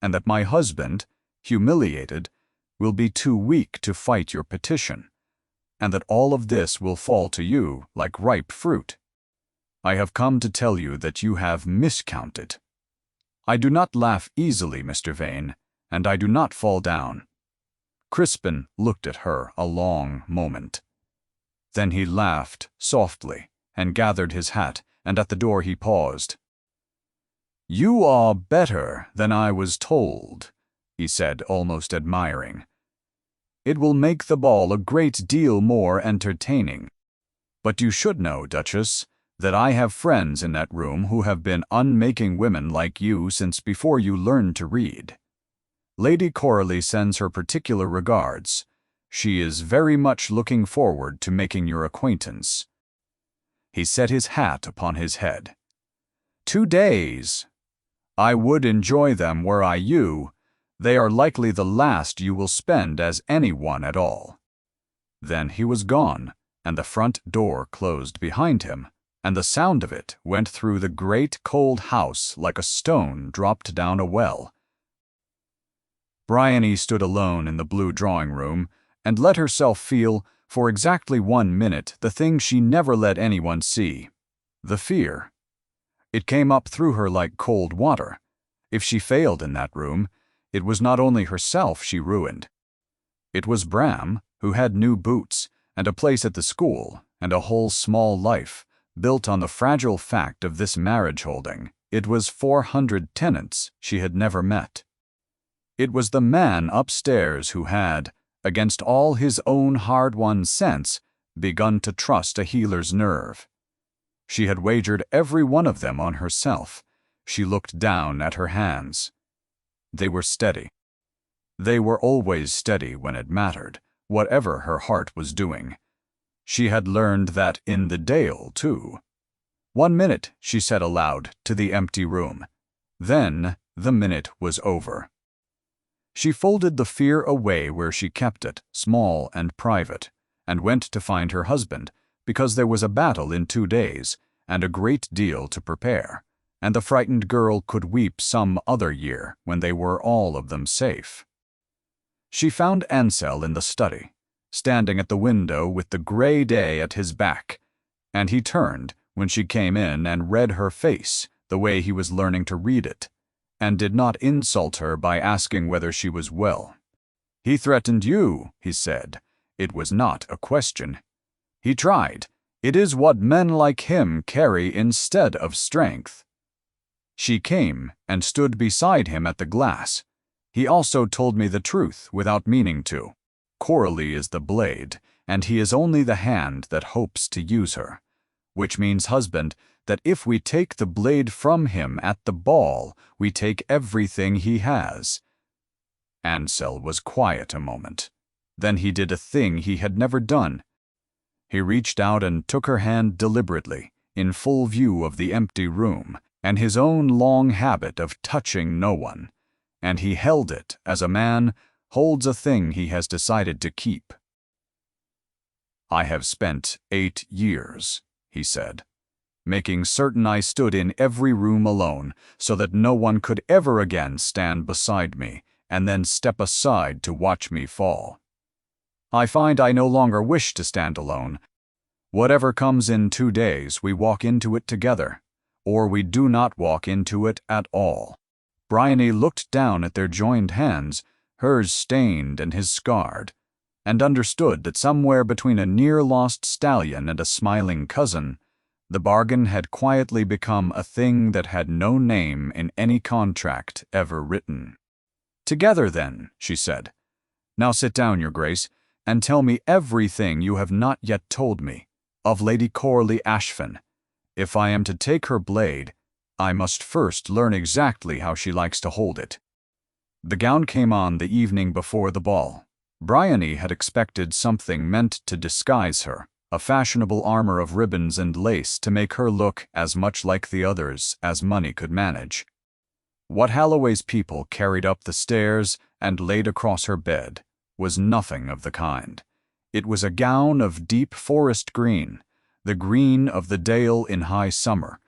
and that my husband, humiliated, will be too weak to fight your petition, and that all of this will fall to you like ripe fruit. I have come to tell you that you have miscounted. I do not laugh easily, Mr. Vane, and I do not fall down." Crispin looked at her a long moment. Then he laughed softly and gathered his hat, and at the door he paused. "You are better than I was told," he said, almost admiring. "It will make the ball a great deal more entertaining. But you should know, Duchess, that I have friends in that room who have been unmaking women like you since before you learned to read. Lady Coralie sends her particular regards. She is very much looking forward to making your acquaintance." He set his hat upon his head. 2 days! I would enjoy them were I you. They are likely the last you will spend as anyone at all. Then he was gone, and the front door closed behind him, and the sound of it went through the great cold house like a stone dropped down a well. Bryony stood alone in the blue drawing-room, and let herself feel, for exactly 1 minute, the thing she never let anyone see, the fear. It came up through her like cold water. If she failed in that room, it was not only herself she ruined. It was Bram, who had new boots, and a place at the school, and a whole small life, built on the fragile fact of this marriage holding. It was 400 tenants she had never met. It was the man upstairs who had, against all his own hard-won sense, begun to trust a healer's nerve. She had wagered every one of them on herself. She looked down at her hands. They were steady. They were always steady when it mattered, whatever her heart was doing. She had learned that in the Dale, too. 1 minute, she said aloud to the empty room. Then the minute was over. She folded the fear away where she kept it, small and private, and went to find her husband, because there was a battle in 2 days, and a great deal to prepare, and the frightened girl could weep some other year when they were all of them safe. She found Ansel in the study, standing at the window with the gray day at his back, and he turned when she came in and read her face the way he was learning to read it, and did not insult her by asking whether she was well. "He threatened you," he said. It was not a question. "He tried. It is what men like him carry instead of strength." She came and stood beside him at the glass. "He also told me the truth without meaning to. Coralie is the blade, and he is only the hand that hopes to use her. Which means, husband, that if we take the blade from him at the ball, we take everything he has." Ansel was quiet a moment. Then he did a thing he had never done. He reached out and took her hand deliberately, in full view of the empty room, and his own long habit of touching no one, and he held it as a man holds a thing he has decided to keep. "I have spent 8 years," he said, "making certain I stood in every room alone, so that no one could ever again stand beside me and then step aside to watch me fall. I find I no longer wish to stand alone. Whatever comes in 2 days, we walk into it together, or we do not walk into it at all." Bryony looked down at their joined hands, hers stained and his scarred, and understood that somewhere between a near-lost stallion and a smiling cousin, the bargain had quietly become a thing that had no name in any contract ever written. "Together, then," she said. "Now sit down, Your Grace, and tell me everything you have not yet told me of Lady Corley Ashfin. If I am to take her blade, I must first learn exactly how she likes to hold it." The gown came on the evening before the ball. Bryony had expected something meant to disguise her, a fashionable armor of ribbons and lace to make her look as much like the others as money could manage. What Holloway's people carried up the stairs and laid across her bed was nothing of the kind. It was a gown of deep forest green, the green of the dale in high summer,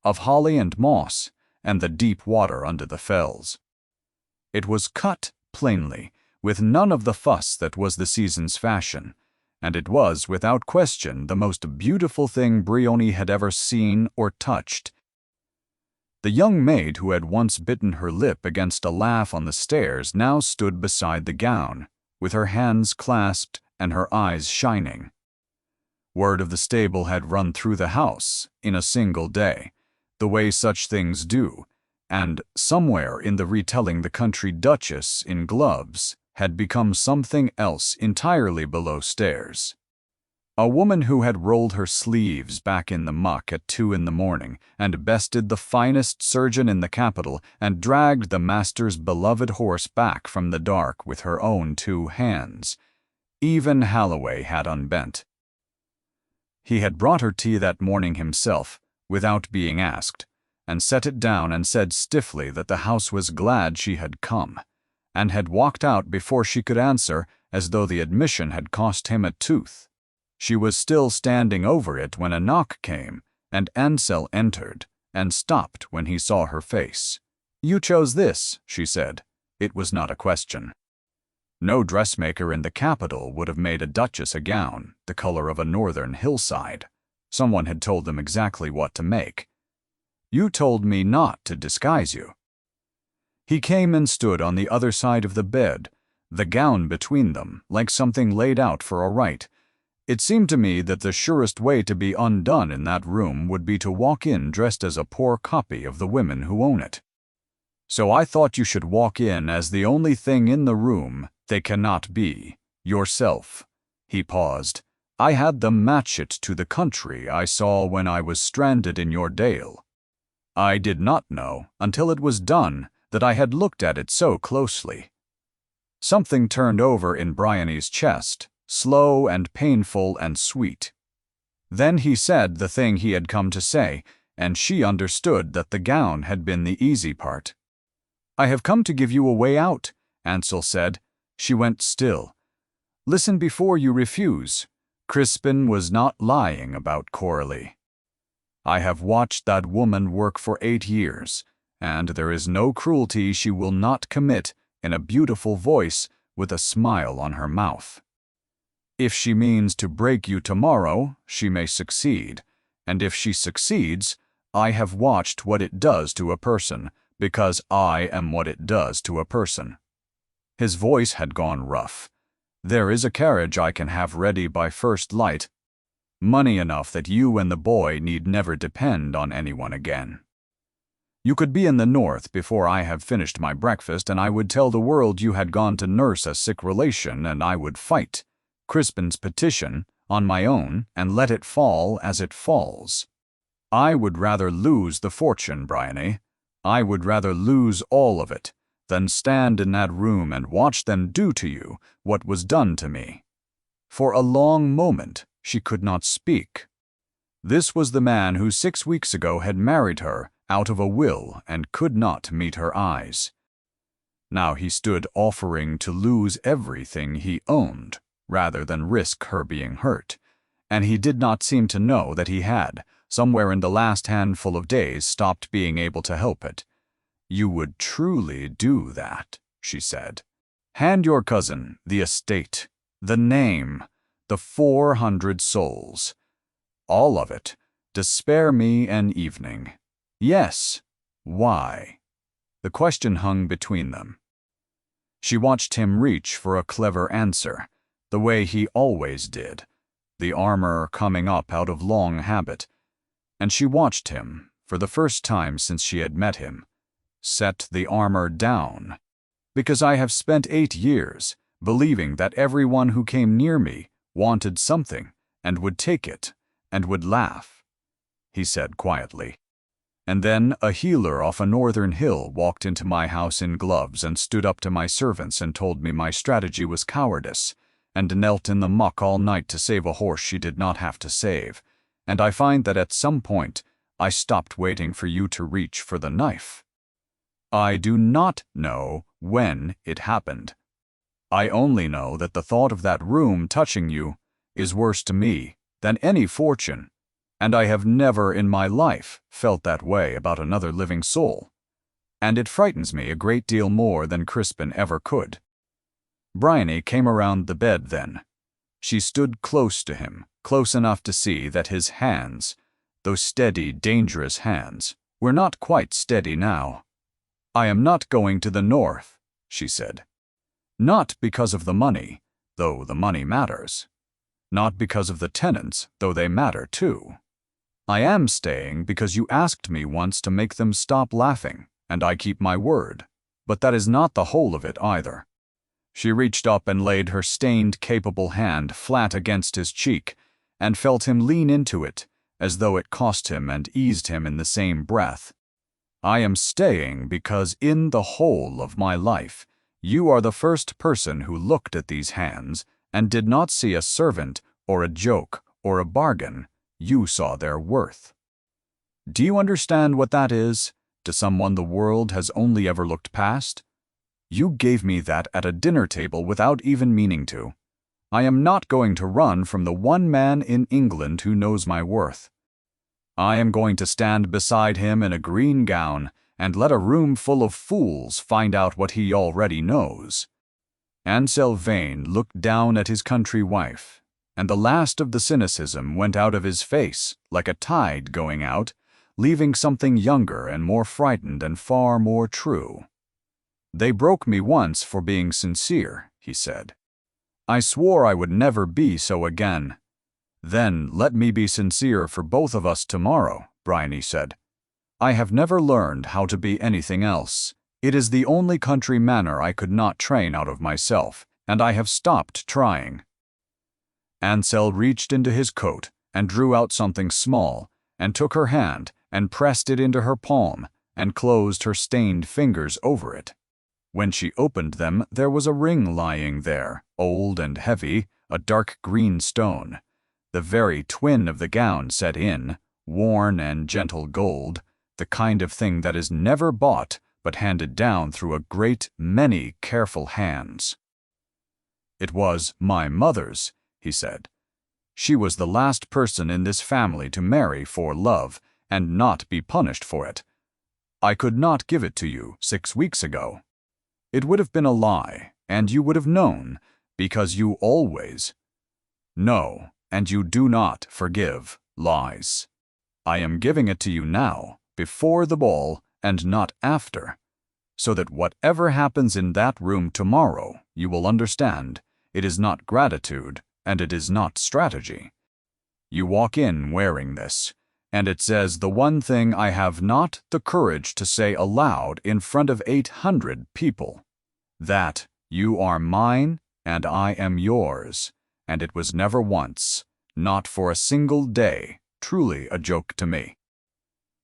of holly and moss, and the deep water under the fells. It was cut plainly, with none of the fuss that was the season's fashion, and it was, without question, the most beautiful thing Bryony had ever seen or touched. The young maid who had once bitten her lip against a laugh on the stairs now stood beside the gown, with her hands clasped and her eyes shining. Word of the stable had run through the house in a single day, the way such things do, and somewhere in the retelling the country duchess in gloves had become something else entirely below stairs. A woman who had rolled her sleeves back in the muck at 2 in the morning and bested the finest surgeon in the capital and dragged the master's beloved horse back from the dark with her own 2 hands. Even Holloway had unbent. He had brought her tea that morning himself, without being asked, and set it down and said stiffly that the house was glad she had come, and had walked out before she could answer, as though the admission had cost him a tooth. She was still standing over it when a knock came, and Ansel entered, and stopped when he saw her face. "You chose this," she said. It was not a question. No dressmaker in the capital would have made a duchess a gown the color of a northern hillside. Someone had told them exactly what to make. "You told me not to disguise you." He came and stood on the other side of the bed, the gown between them, like something laid out for a rite. It seemed to me that the surest way to be undone in that room would be to walk in dressed as a poor copy of the women who own it. So I thought you should walk in as the only thing in the room they cannot be, yourself. He paused. "I had them match it to the country I saw when I was stranded in your dale. I did not know, until it was done, that I had looked at it so closely." Something turned over in Bryony's chest, slow and painful and sweet. Then he said the thing he had come to say, and she understood that the gown had been the easy part. "I have come to give you a way out," Ansel said. She went still. "Listen before you refuse. Crispin was not lying about Corley. I have watched that woman work for 8 years, and there is no cruelty she will not commit in a beautiful voice with a smile on her mouth. If she means to break you tomorrow, she may succeed, and if she succeeds, I have watched what it does to a person, because I am what it does to a person." His voice had gone rough. "There is a carriage I can have ready by first light. Money enough that you and the boy need never depend on anyone again. You could be in the north before I have finished my breakfast, and I would tell the world you had gone to nurse a sick relation, and I would fight Crispin's petition on my own and let it fall as it falls. I would rather lose the fortune, Bryony. I would rather lose all of it than stand in that room and watch them do to you what was done to me." For a long moment she could not speak. This was the man who 6 weeks ago had married her out of a will, and could not meet her eyes. Now he stood offering to lose everything he owned, rather than risk her being hurt, and he did not seem to know that he had, somewhere in the last handful of days, stopped being able to help it. "You would truly do that," she said. "Hand your cousin the estate, the name, the 400 souls. All of it, to spare me an evening. Yes, why?" The question hung between them. She watched him reach for a clever answer, the way he always did, the armor coming up out of long habit, and she watched him, for the first time since she had met him, set the armor down. "Because I have spent 8 years believing that everyone who came near me wanted something and would take it and would laugh," he said quietly. "And then a healer off a northern hill walked into my house in gloves and stood up to my servants and told me my strategy was cowardice, and knelt in the muck all night to save a horse she did not have to save, and I find that at some point I stopped waiting for you to reach for the knife. I do not know when it happened. I only know that the thought of that room touching you is worse to me than any fortune, and I have never in my life felt that way about another living soul, and it frightens me a great deal more than Crispin ever could." Bryony came around the bed then. She stood close to him, close enough to see that his hands, those steady, dangerous hands, were not quite steady now. "I am not going to the north," she said. "Not because of the money, though the money matters. Not because of the tenants, though they matter too. I am staying because you asked me once to make them stop laughing, and I keep my word, but that is not the whole of it either." She reached up and laid her stained, capable hand flat against his cheek, and felt him lean into it, as though it cost him and eased him in the same breath. "I am staying because in the whole of my life, you are the first person who looked at these hands and did not see a servant or a joke or a bargain. You saw their worth. Do you understand what that is, to someone the world has only ever looked past? You gave me that at a dinner table without even meaning to. I am not going to run from the one man in England who knows my worth. I am going to stand beside him in a green gown and let a room full of fools find out what he already knows." Ansel Vane looked down at his country wife, and the last of the cynicism went out of his face like a tide going out, leaving something younger and more frightened and far more true. "They broke me once for being sincere," he said. "I swore I would never be so again. Then let me be sincere for both of us tomorrow," Bryony said. "I have never learned how to be anything else. It is the only country manner I could not train out of myself, and I have stopped trying." Ansel reached into his coat and drew out something small, and took her hand and pressed it into her palm and closed her stained fingers over it. When she opened them, there was a ring lying there, old and heavy, a dark green stone, the very twin of the gown set in, worn and gentle gold, the kind of thing that is never bought but handed down through a great many careful hands. "It was my mother's," he said. "She was the last person in this family to marry for love and not be punished for it. I could not give it to you 6 weeks ago. It would have been a lie, and you would have known, because you always know, and you do not forgive lies. I am giving it to you now, before the ball, and not after, so that whatever happens in that room tomorrow, you will understand it is not gratitude, and it is not strategy. You walk in wearing this, and it says the one thing I have not the courage to say aloud in front of 800 people, that you are mine and I am yours, and it was never once, not for a single day, truly a joke to me.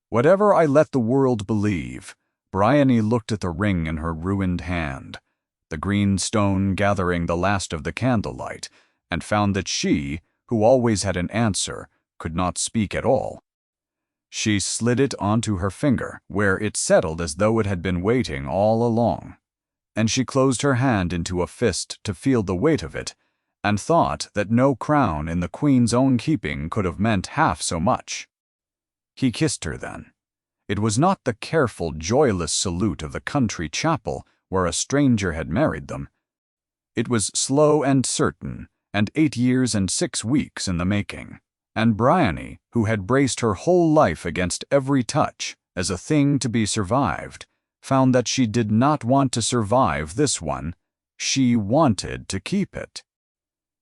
Whatever I let the world believe," Bryony looked at the ring in her ruined hand, the green stone gathering the last of the candlelight, and found that she, who always had an answer, could not speak at all. She slid it onto her finger, where it settled as though it had been waiting all along, and she closed her hand into a fist to feel the weight of it, and thought that no crown in the Queen's own keeping could have meant half so much. He kissed her then. It was not the careful, joyless salute of the country chapel where a stranger had married them. It was slow and certain, and 8 years and 6 weeks in the making. And Bryony, who had braced her whole life against every touch as a thing to be survived, found that she did not want to survive this one. She wanted to keep it.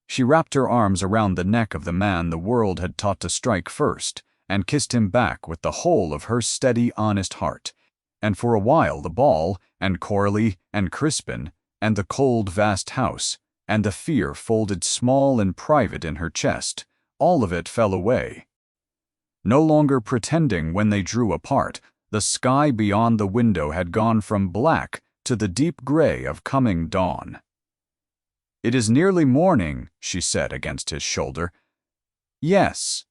She wrapped her arms around the neck of the man the world had taught to strike first, and kissed him back with the whole of her steady, honest heart. And for a while the ball, and Coralie, and Crispin, and the cold, vast house, and the fear folded small and private in her chest, all of it fell away. No longer pretending when they drew apart, the sky beyond the window had gone from black to the deep gray of coming dawn. "It is nearly morning," she said against his shoulder. "Yes."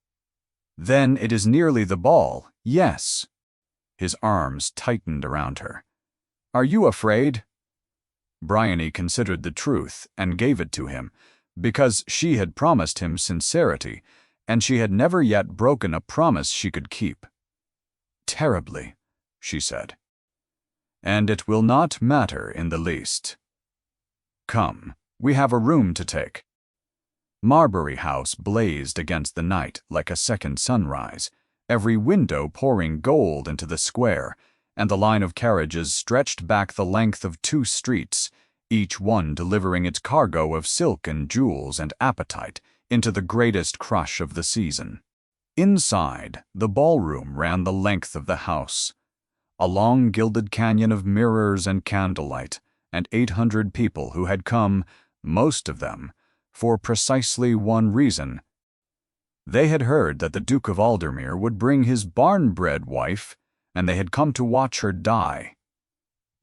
"Then it is nearly the ball, yes." His arms tightened around her. "Are you afraid?" Bryony considered the truth and gave it to him, because she had promised him sincerity, and she had never yet broken a promise she could keep. "Terribly," she said. "And it will not matter in the least. Come, we have a room to take." Marbury House blazed against the night like a second sunrise, every window pouring gold into the square, and the line of carriages stretched back the length of 2 streets, each one delivering its cargo of silk and jewels and appetite into the greatest crush of the season. Inside, the ballroom ran the length of the house, a long gilded canyon of mirrors and candlelight, and 800 people who had come, most of them, for precisely one reason. They had heard that the Duke of Aldermere would bring his barn-bred wife, and they had come to watch her die.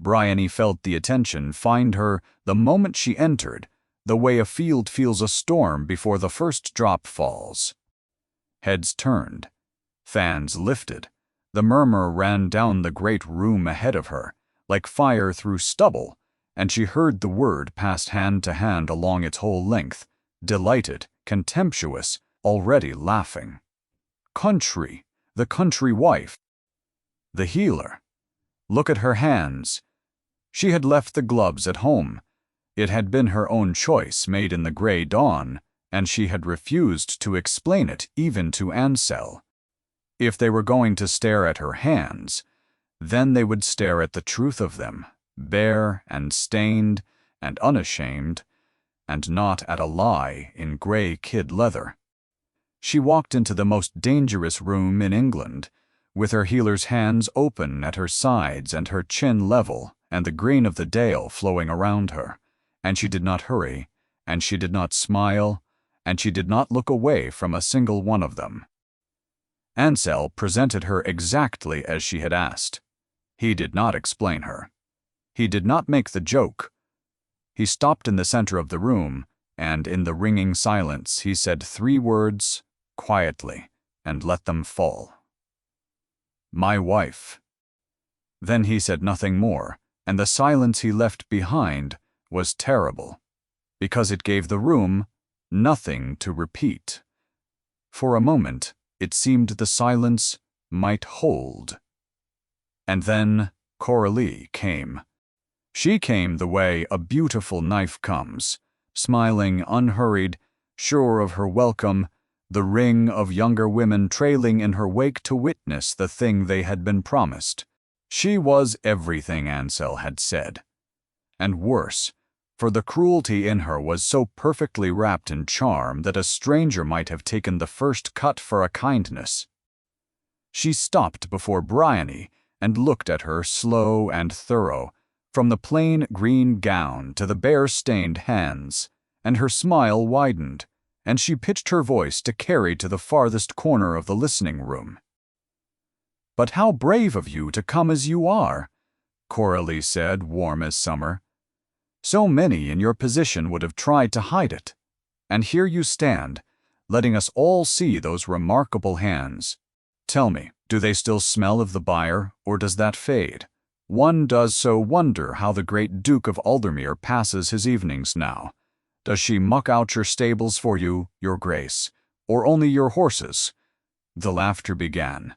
Bryony felt the attention find her the moment she entered, the way a field feels a storm before the first drop falls. Heads turned, fans lifted, the murmur ran down the great room ahead of her, like fire through stubble, and she heard the word passed hand to hand along its whole length, delighted, contemptuous, already laughing. Country, the country wife. The healer. Look at her hands. She had left the gloves at home. It had been her own choice made in the grey dawn, and she had refused to explain it even to Ansel. If they were going to stare at her hands, then they would stare at the truth of them, bare and stained and unashamed, and not at a lie in grey kid leather. She walked into the most dangerous room in England, with her healer's hands open at her sides and her chin level and the green of the dale flowing around her, and she did not hurry, and she did not smile, and she did not look away from a single one of them. Ansel presented her exactly as she had asked. He did not explain her. He did not make the joke. He stopped in the center of the room, and in the ringing silence he said 3 words, quietly, and let them fall. "My wife." Then he said nothing more, and the silence he left behind was terrible, because it gave the room nothing to repeat. For a moment, it seemed the silence might hold. And then Coralie came. She came the way a beautiful knife comes, smiling, unhurried, sure of her welcome, the ring of younger women trailing in her wake to witness the thing they had been promised. She was everything Ansel had said, and worse, for the cruelty in her was so perfectly wrapped in charm that a stranger might have taken the first cut for a kindness. She stopped before Bryony and looked at her slow and thorough, from the plain green gown to the bare-stained hands, and her smile widened, and she pitched her voice to carry to the farthest corner of the listening room. "But how brave of you to come as you are," Coralie said, warm as summer. "So many in your position would have tried to hide it. And here you stand, letting us all see those remarkable hands. Tell me, Do they still smell of the byre, or does that fade? One does so wonder how the great Duke of Aldermere passes his evenings now. Does she muck out your stables for you, your grace, or only your horses?" The laughter began.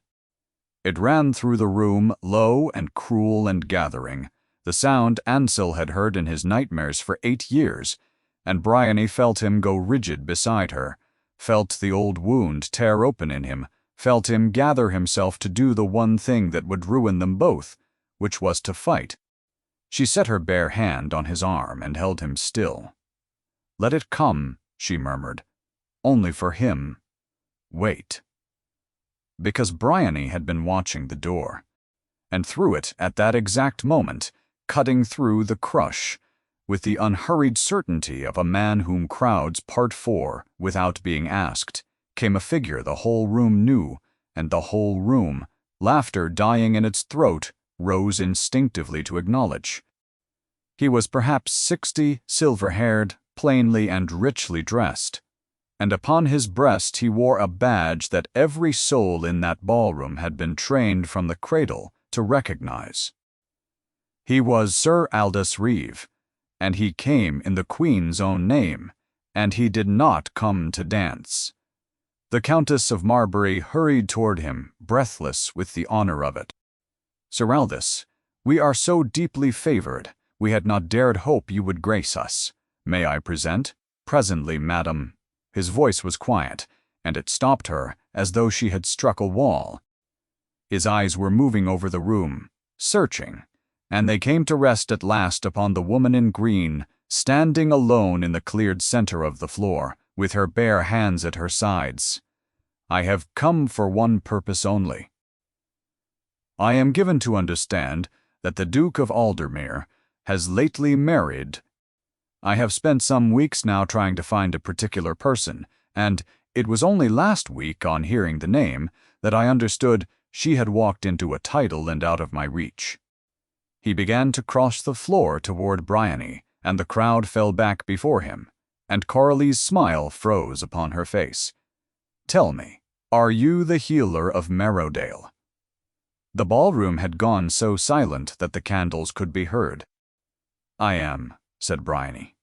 It ran through the room, low and cruel and gathering, the sound Ansel had heard in his nightmares for 8 years, and Bryony felt him go rigid beside her, felt the old wound tear open in him, felt him gather himself to do the one thing that would ruin them both, which was to fight. She set her bare hand on his arm and held him still. "Let it come," she murmured. "Only for him. Wait." Because Bryony had been watching the door, and through it at that exact moment, cutting through the crush, with the unhurried certainty of a man whom crowds part for without being asked, came a figure the whole room knew, and the whole room, laughter dying in its throat, rose instinctively to acknowledge. He was perhaps 60, silver-haired, plainly and richly dressed, and upon his breast he wore a badge that every soul in that ballroom had been trained from the cradle to recognize. He was Sir Aldous Reeve, and he came in the Queen's own name, and he did not come to dance. The Countess of Marbury hurried toward him, breathless with the honor of it. "Sir Aldous, we are so deeply favored, we had not dared hope you would grace us. May I present?" "Presently, madam." His voice was quiet, and it stopped her as though she had struck a wall. His eyes were moving over the room, searching, and they came to rest at last upon the woman in green, standing alone in the cleared center of the floor, with her bare hands at her sides. "I have come for one purpose only. I am given to understand that the Duke of Aldermere has lately married. I have spent some weeks now trying to find a particular person, and it was only last week, on hearing the name, that I understood she had walked into a title and out of my reach." He began to cross the floor toward Bryony, and the crowd fell back before him, and Coralie's smile froze upon her face. "Tell me, are you the healer of Merrodale?" The ballroom had gone so silent that the candles could be heard. "I am," said Bryony.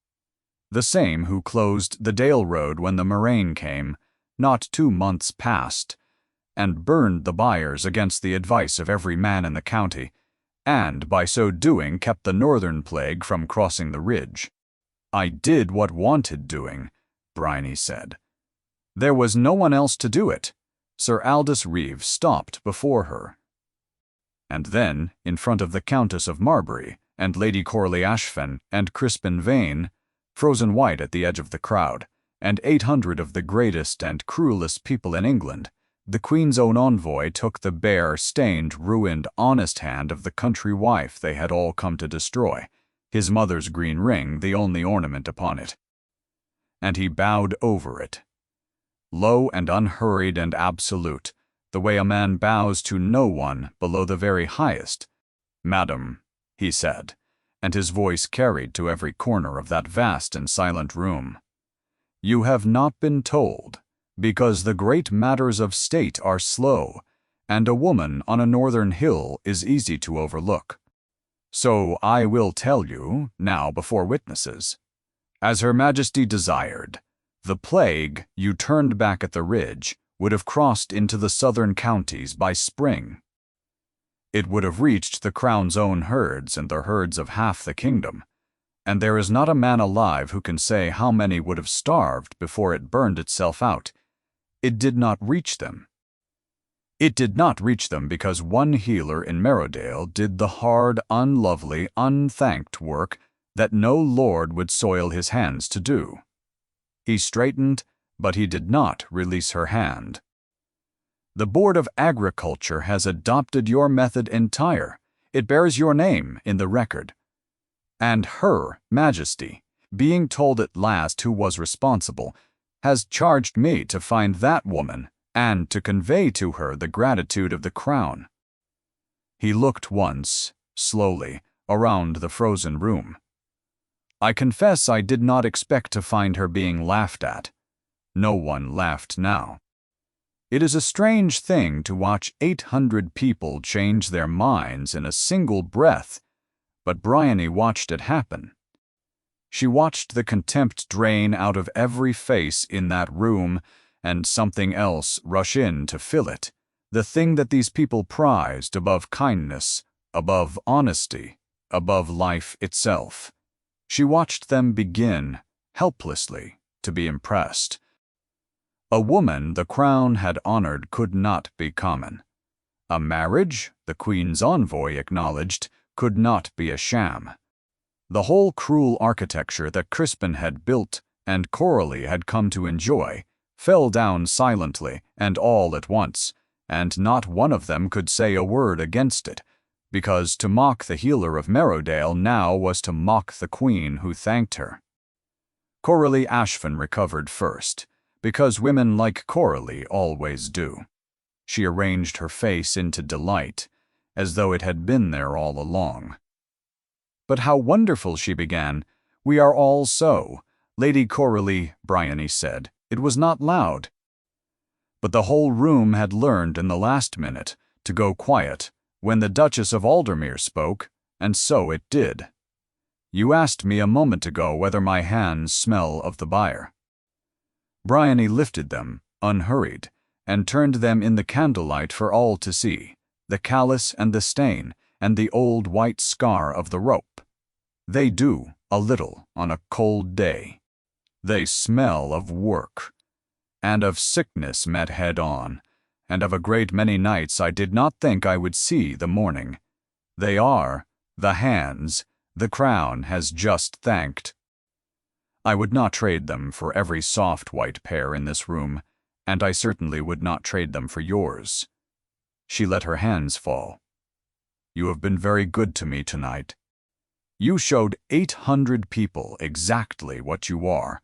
"The same who closed the Dale Road when the murrain came, not 2 months past, and burned the byres against the advice of every man in the county, and by so doing kept the northern plague from crossing the ridge." "I did what wanted doing," Bryony said. "There was no one else to do it." Sir Aldous Reeve stopped before her. And then, in front of the Countess of Marbury, and Lady Coralie Ashfan, and Crispin Vane, frozen white at the edge of the crowd, and 800 of the greatest and cruelest people in England, the Queen's own envoy took the bare, stained, ruined, honest hand of the country wife they had all come to destroy, his mother's green ring the only ornament upon it. And he bowed over it. Low and unhurried and absolute, the way a man bows to no one below the very highest. "Madam," he said, and his voice carried to every corner of that vast and silent room, "you have not been told, because the great matters of state are slow, and a woman on a northern hill is easy to overlook. So I will tell you, now before witnesses. As Her Majesty desired, the plague you turned back at the ridge would have crossed into the southern counties by spring. It would have reached the crown's own herds and the herds of half the kingdom, and there is not a man alive who can say how many would have starved before it burned itself out. It did not reach them. It did not reach them because one healer in Merrodale did the hard, unlovely, unthanked work that no lord would soil his hands to do. He straightened, but he did not release her hand. The Board of Agriculture has adopted your method entire. It bears your name in the record. And Her Majesty, being told at last who was responsible, has charged me to find that woman and to convey to her the gratitude of the crown." He looked once, slowly, around the frozen room. "I confess I did not expect to find her being laughed at." No one laughed now. It is a strange thing to watch 800 people change their minds in a single breath, but Bryony watched it happen. She watched the contempt drain out of every face in that room and something else rush in to fill it, the thing that these people prized above kindness, above honesty, above life itself. She watched them begin, helplessly, to be impressed. A woman the crown had honored could not be common. A marriage, the Queen's envoy acknowledged, could not be a sham. The whole cruel architecture that Crispin had built and Coralie had come to enjoy fell down silently and all at once, and not one of them could say a word against it, because to mock the healer of Merrodale now was to mock the Queen who thanked her. Coralie Ashfin recovered first, because women like Coralie always do. She arranged her face into delight, as though it had been there all along. "But how wonderful," she began. "We are all so. Lady Coralie," Bryony said. It was not loud. But the whole room had learned in the last minute to go quiet when the Duchess of Aldermere spoke, and so it did. "You asked me a moment ago whether my hands smell of the byre." Bryony lifted them, unhurried, and turned them in the candlelight for all to see, the callus and the stain, and the old white scar of the rope. They do, a little, on a cold day. They smell of work, and of sickness met head-on, and of a great many nights I did not think I would see the morning. They are the hands the crown has just thanked. I would not trade them for every soft white pair in this room, and I certainly would not trade them for yours. She let her hands fall. "You have been very good to me tonight. You showed 800 people exactly what you are,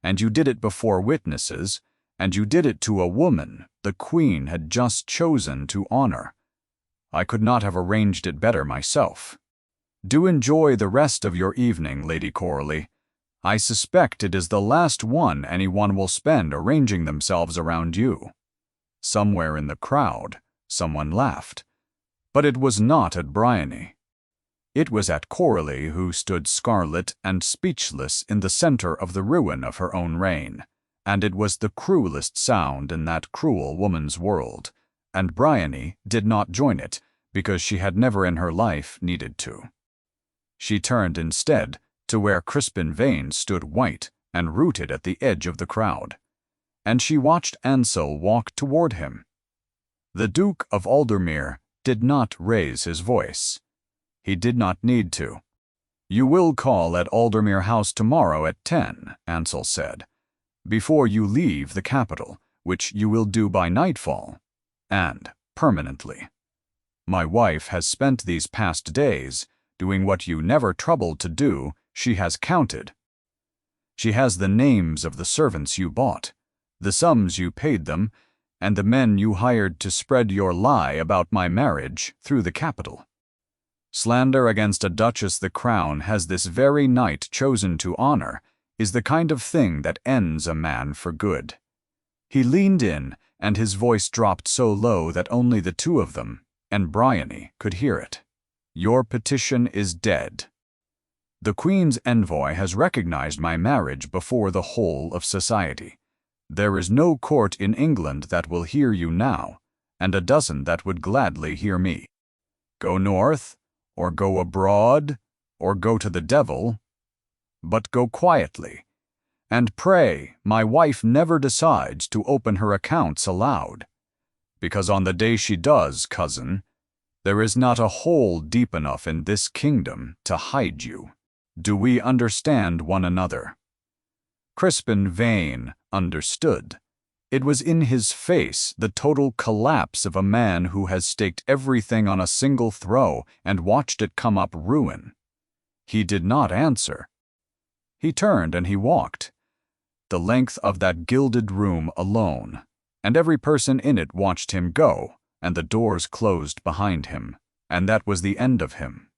and you did it before witnesses, and you did it to a woman the Queen had just chosen to honor. I could not have arranged it better myself. Do enjoy the rest of your evening, Lady Coralie. I suspect it is the last one anyone will spend arranging themselves around you." Somewhere in the crowd, someone laughed. But it was not at Bryony. It was at Coralie, who stood scarlet and speechless in the center of the ruin of her own reign, and it was the cruelest sound in that cruel woman's world, and Bryony did not join it because she had never in her life needed to. She turned instead to where Crispin Vane stood white and rooted at the edge of the crowd, and she watched Ansel walk toward him. The Duke of Aldermere did not raise his voice. He did not need to. "You will call at Aldermere House tomorrow at 10, Ansel said, "before you leave the capital, which you will do by nightfall, and permanently. My wife has spent these past days doing what you never troubled to do. She has counted. She has the names of the servants you bought, the sums you paid them, and the men you hired to spread your lie about my marriage through the capital. Slander against a duchess the crown has this very night chosen to honor is the kind of thing that ends a man for good." He leaned in, and his voice dropped so low that only the two of them, and Bryony, could hear it. "Your petition is dead. The Queen's envoy has recognized my marriage before the whole of society. There is no court in England that will hear you now, and a dozen that would gladly hear me. Go north, or go abroad, or go to the devil, but go quietly, and pray my wife never decides to open her accounts aloud, because on the day she does, cousin, there is not a hole deep enough in this kingdom to hide you. Do we understand one another?" Crispin Vane understood. It was in his face, the total collapse of a man who has staked everything on a single throw and watched it come up ruin. He did not answer. He turned and he walked the length of that gilded room alone, and every person in it watched him go, and the doors closed behind him, and that was the end of him.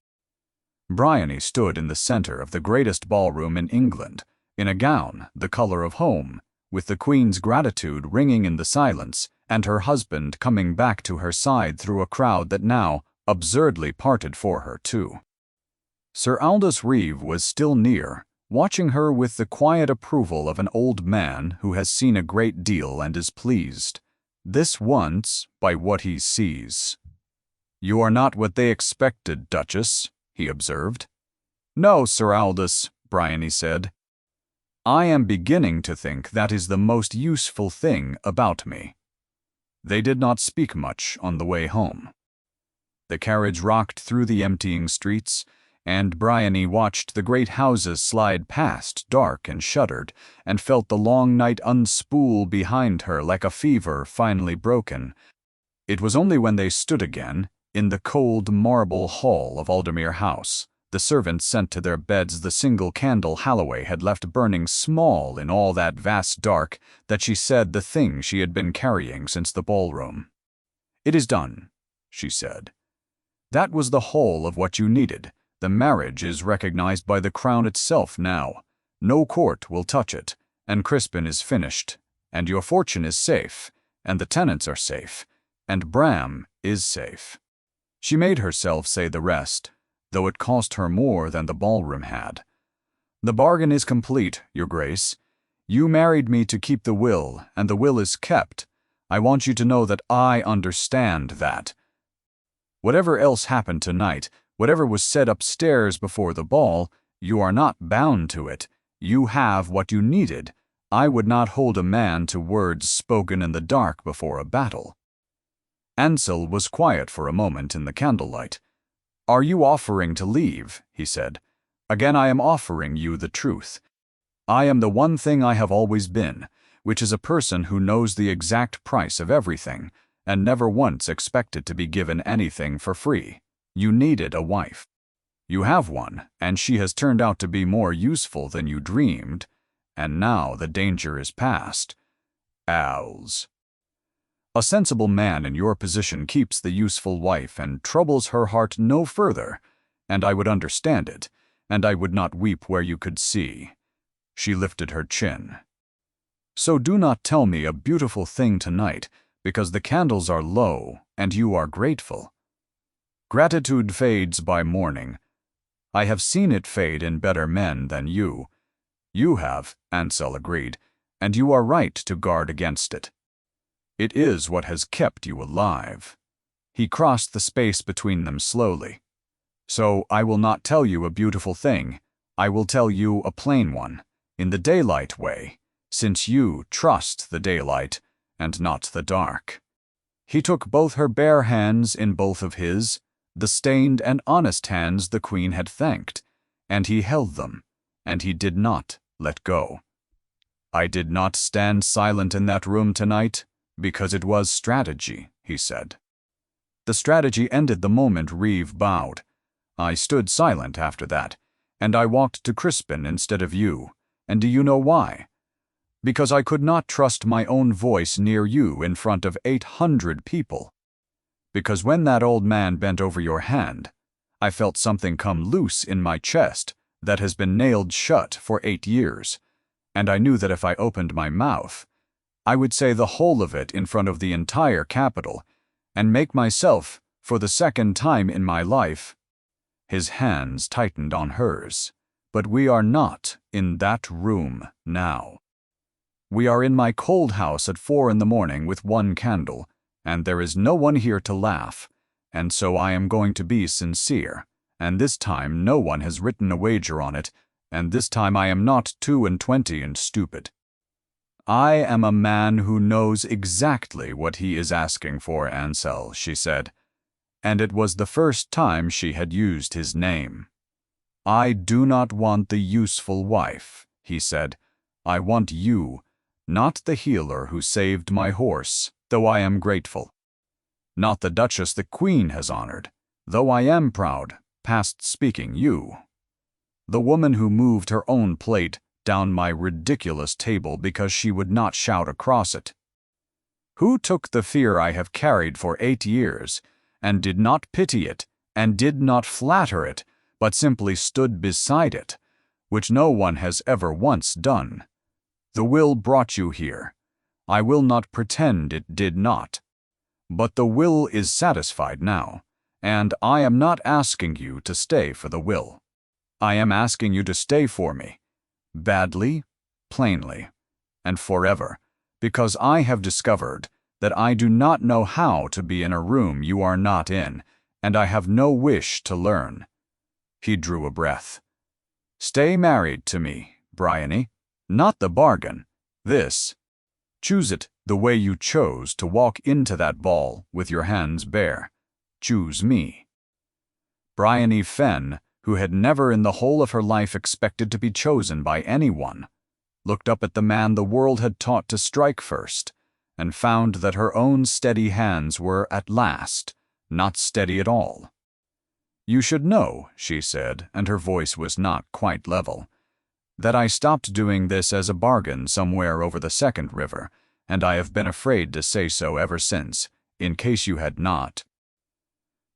Bryony stood in the center of the greatest ballroom in England, in a gown the color of home, with the Queen's gratitude ringing in the silence and her husband coming back to her side through a crowd that now absurdly parted for her too. Sir Aldous Reeve was still near, watching her with the quiet approval of an old man who has seen a great deal and is pleased, this once, by what he sees. "You are not what they expected, Duchess," he observed. "No, Sir Aldous," Bryony said. "I am beginning to think that is the most useful thing about me." They did not speak much on the way home. The carriage rocked through the emptying streets, and Bryony watched the great houses slide past, dark and shuttered, and felt the long night unspool behind her like a fever finally broken. It was only when they stood again, in the cold marble hall of Aldermere House, the servants sent to their beds the single candle Halloway had left burning small in all that vast dark, that she said the thing she had been carrying since the ballroom. "It is done," she said. "That was the whole of what you needed. The marriage is recognized by the Crown itself now. No court will touch it, and Crispin is finished, and your fortune is safe, and the tenants are safe, and Bram is safe." She made herself say the rest, though it cost her more than the ballroom had. "The bargain is complete, Your Grace. You married me to keep the will, and the will is kept. I want you to know that I understand that. Whatever else happened tonight, whatever was said upstairs before the ball, you are not bound to it. You have what you needed. I would not hold a man to words spoken in the dark before a battle." Ansel was quiet for a moment in the candlelight. "Are you offering to leave?" he said. "Again I am offering you the truth. I am the one thing I have always been, which is a person who knows the exact price of everything, and never once expected to be given anything for free. You needed a wife. You have one, and she has turned out to be more useful than you dreamed, and now the danger is past. Als. A sensible man in your position keeps the useful wife and troubles her heart no further, and I would understand it, and I would not weep where you could see." She lifted her chin. "So do not tell me a beautiful thing tonight, because the candles are low, and you are grateful. Gratitude fades by morning. I have seen it fade in better men than you. You have," Ansel agreed, "and you are right to guard against it. It is what has kept you alive." He crossed the space between them slowly. "So I will not tell you a beautiful thing. I will tell you a plain one, in the daylight way, since you trust the daylight and not the dark." He took both her bare hands in both of his, the stained and honest hands the Queen had thanked, and he held them, and he did not let go. "I did not stand silent in that room tonight, because it was strategy," he said. "The strategy ended the moment Reeve bowed. I stood silent after that, and I walked to Crispin instead of you, and do you know why? Because I could not trust my own voice near you in front of 800 people. Because when that old man bent over your hand, I felt something come loose in my chest that has been nailed shut for 8 years, and I knew that if I opened my mouth, I would say the whole of it in front of the entire capital, and make myself, for the second time in my life—" His hands tightened on hers. "But we are not in that room now. We are in my cold house at 4 in the morning with one candle, and there is no one here to laugh, and so I am going to be sincere, and this time no one has written a wager on it, and this time I am not 22 and stupid. I am a man who knows exactly what he is asking for, Ansel," she said, and it was the first time she had used his name. "I do not want the useful wife," he said. "I want you, not the healer who saved my horse, though I am grateful. Not the Duchess the Queen has honored, though I am proud, past speaking you. The woman who moved her own plate down my ridiculous table because she would not shout across it. Who took the fear I have carried for 8 years, and did not pity it, and did not flatter it, but simply stood beside it, which no one has ever once done. The will brought you here. I will not pretend it did not. But the will is satisfied now, and I am not asking you to stay for the will. I am asking you to stay for me, badly, plainly, and forever, because I have discovered that I do not know how to be in a room you are not in, and I have no wish to learn." He drew a breath. "Stay married to me, Bryony, not the bargain. This. Choose it the way you chose to walk into that ball with your hands bare. Choose me." Bryony Fenn, who had never in the whole of her life expected to be chosen by anyone, looked up at the man the world had taught to strike first, and found that her own steady hands were, at last, not steady at all. "You should know," she said, and her voice was not quite level, "that I stopped doing this as a bargain somewhere over the second river, and I have been afraid to say so ever since, in case you had not."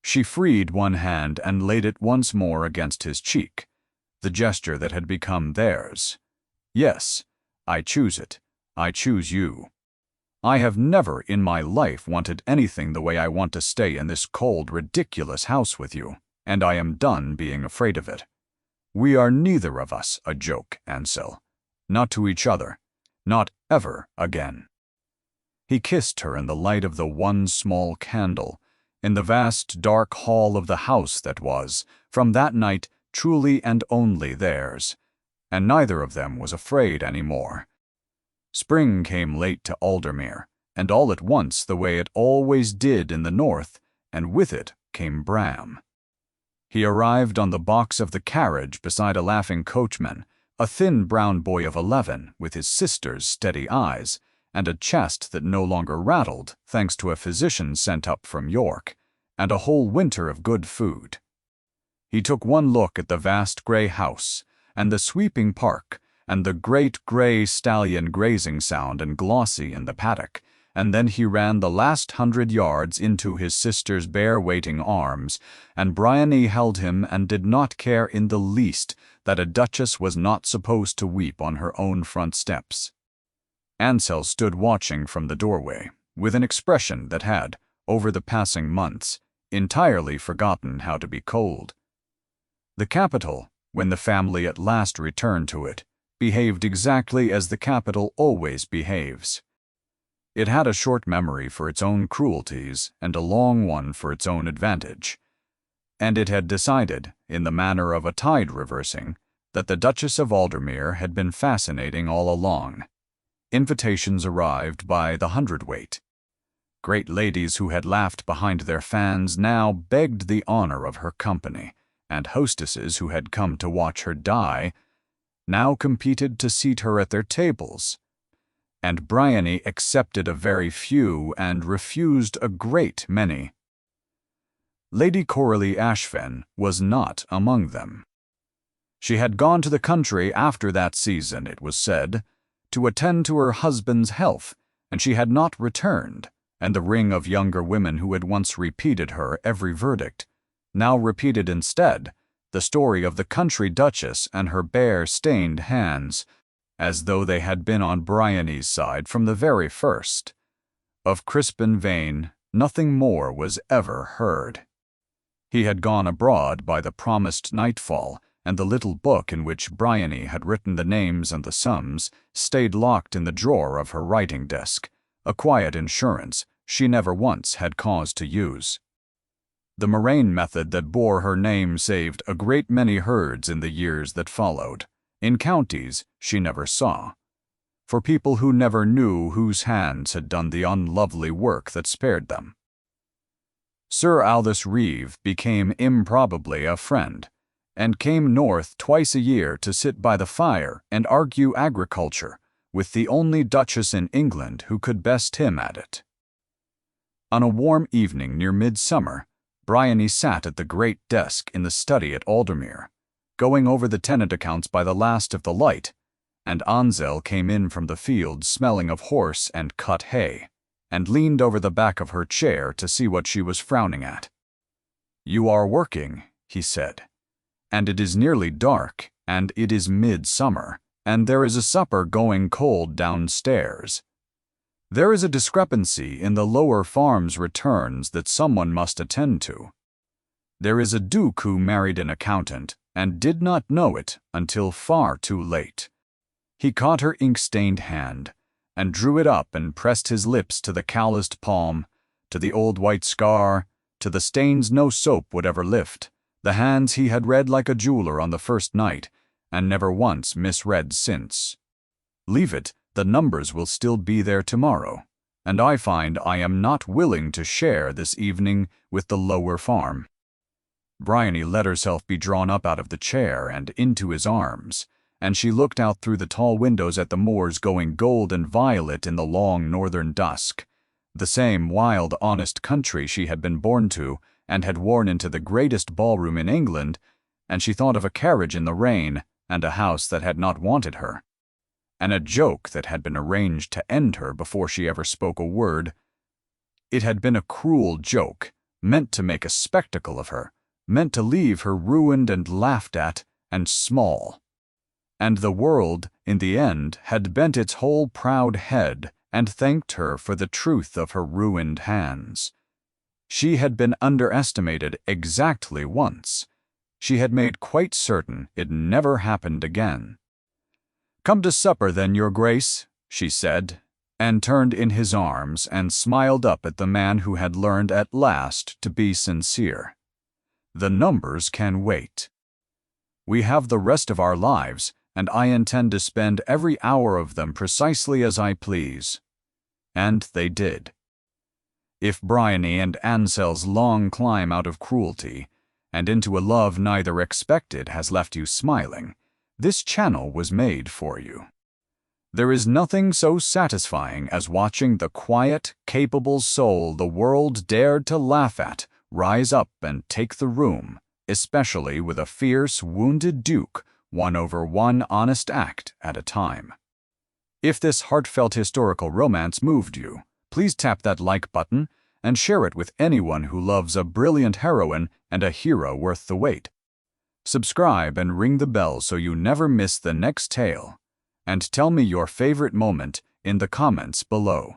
She freed one hand and laid it once more against his cheek, the gesture that had become theirs. "Yes, I choose it. I choose you. I have never in my life wanted anything the way I want to stay in this cold, ridiculous house with you, and I am done being afraid of it. We are neither of us a joke, Ansel. Not to each other. Not ever again." He kissed her in the light of the one small candle, in the vast dark hall of the house that was, from that night, truly and only theirs, and neither of them was afraid any more. Spring came late to Aldermere, and all at once the way it always did in the north, and with it came Bram. He arrived on the box of the carriage beside a laughing coachman, a thin brown boy of 11 with his sister's steady eyes, and a chest that no longer rattled thanks to a physician sent up from York, and a whole winter of good food. He took one look at the vast grey house, and the sweeping park, and the great grey stallion grazing sound and glossy in the paddock, and then he ran the last 100 yards into his sister's bare waiting arms, and Bryony held him and did not care in the least that a duchess was not supposed to weep on her own front steps. Ansel stood watching from the doorway, with an expression that had, over the passing months, entirely forgotten how to be cold. The capital, when the family at last returned to it, behaved exactly as the capital always behaves. It had a short memory for its own cruelties and a long one for its own advantage, and it had decided, in the manner of a tide reversing, that the Duchess of Aldermere had been fascinating all along. Invitations arrived by the hundredweight. Great ladies who had laughed behind their fans now begged the honor of her company, and hostesses who had come to watch her die now competed to seat her at their tables. And Bryony accepted a very few and refused a great many. Lady Coralie Ashfin was not among them. She had gone to the country after that season, it was said, to attend to her husband's health, and she had not returned, and the ring of younger women who had once repeated her every verdict now repeated instead the story of the country duchess and her bare, stained hands, as though they had been on Bryony's side from the very first. Of Crispin Vane nothing more was ever heard. He had gone abroad by the promised nightfall, and the little book in which Bryony had written the names and the sums stayed locked in the drawer of her writing desk, a quiet insurance she never once had cause to use. The Moraine method that bore her name saved a great many herds in the years that followed, in counties she never saw, for people who never knew whose hands had done the unlovely work that spared them. Sir Aldous Reeve became improbably a friend, and came north twice a year to sit by the fire and argue agriculture with the only duchess in England who could best him at it. On a warm evening near midsummer, Bryony sat at the great desk in the study at Aldermere, going over the tenant accounts by the last of the light, and Ansel came in from the field smelling of horse and cut hay, and leaned over the back of her chair to see what she was frowning at. "You are working," he said, "and it is nearly dark, and it is midsummer, and there is a supper going cold downstairs." There is a discrepancy in the lower farm's returns that someone must attend to. There is a duke who married an accountant and did not know it until far too late. He caught her ink-stained hand and drew it up and pressed his lips to the calloused palm, to the old white scar, to the stains no soap would ever lift, the hands he had read like a jeweler on the first night and never once misread since. Leave it, the numbers will still be there tomorrow, and I find I am not willing to share this evening with the lower farm. Bryony let herself be drawn up out of the chair and into his arms, and she looked out through the tall windows at the moors going gold and violet in the long northern dusk, the same wild, honest country she had been born to and had worn into the greatest ballroom in England, and she thought of a carriage in the rain and a house that had not wanted her, and a joke that had been arranged to end her before she ever spoke a word. It had been a cruel joke, meant to make a spectacle of her, meant to leave her ruined and laughed at and small. And the world, in the end, had bent its whole proud head and thanked her for the truth of her ruined hands. She had been underestimated exactly once. She had made quite certain it never happened again. "Come to supper then, your grace," she said, and turned in his arms and smiled up at the man who had learned at last to be sincere. "The numbers can wait. We have the rest of our lives, and I intend to spend every hour of them precisely as I please." And they did. If Bryony and Ansell's long climb out of cruelty and into a love neither expected has left you smiling, this channel was made for you. There is nothing so satisfying as watching the quiet, capable soul the world dared to laugh at rise up and take the room, especially with a fierce, wounded duke won over one honest act at a time. If this heartfelt historical romance moved you, please tap that like button and share it with anyone who loves a brilliant heroine and a hero worth the wait. Subscribe and ring the bell so you never miss the next tale, and tell me your favorite moment in the comments below.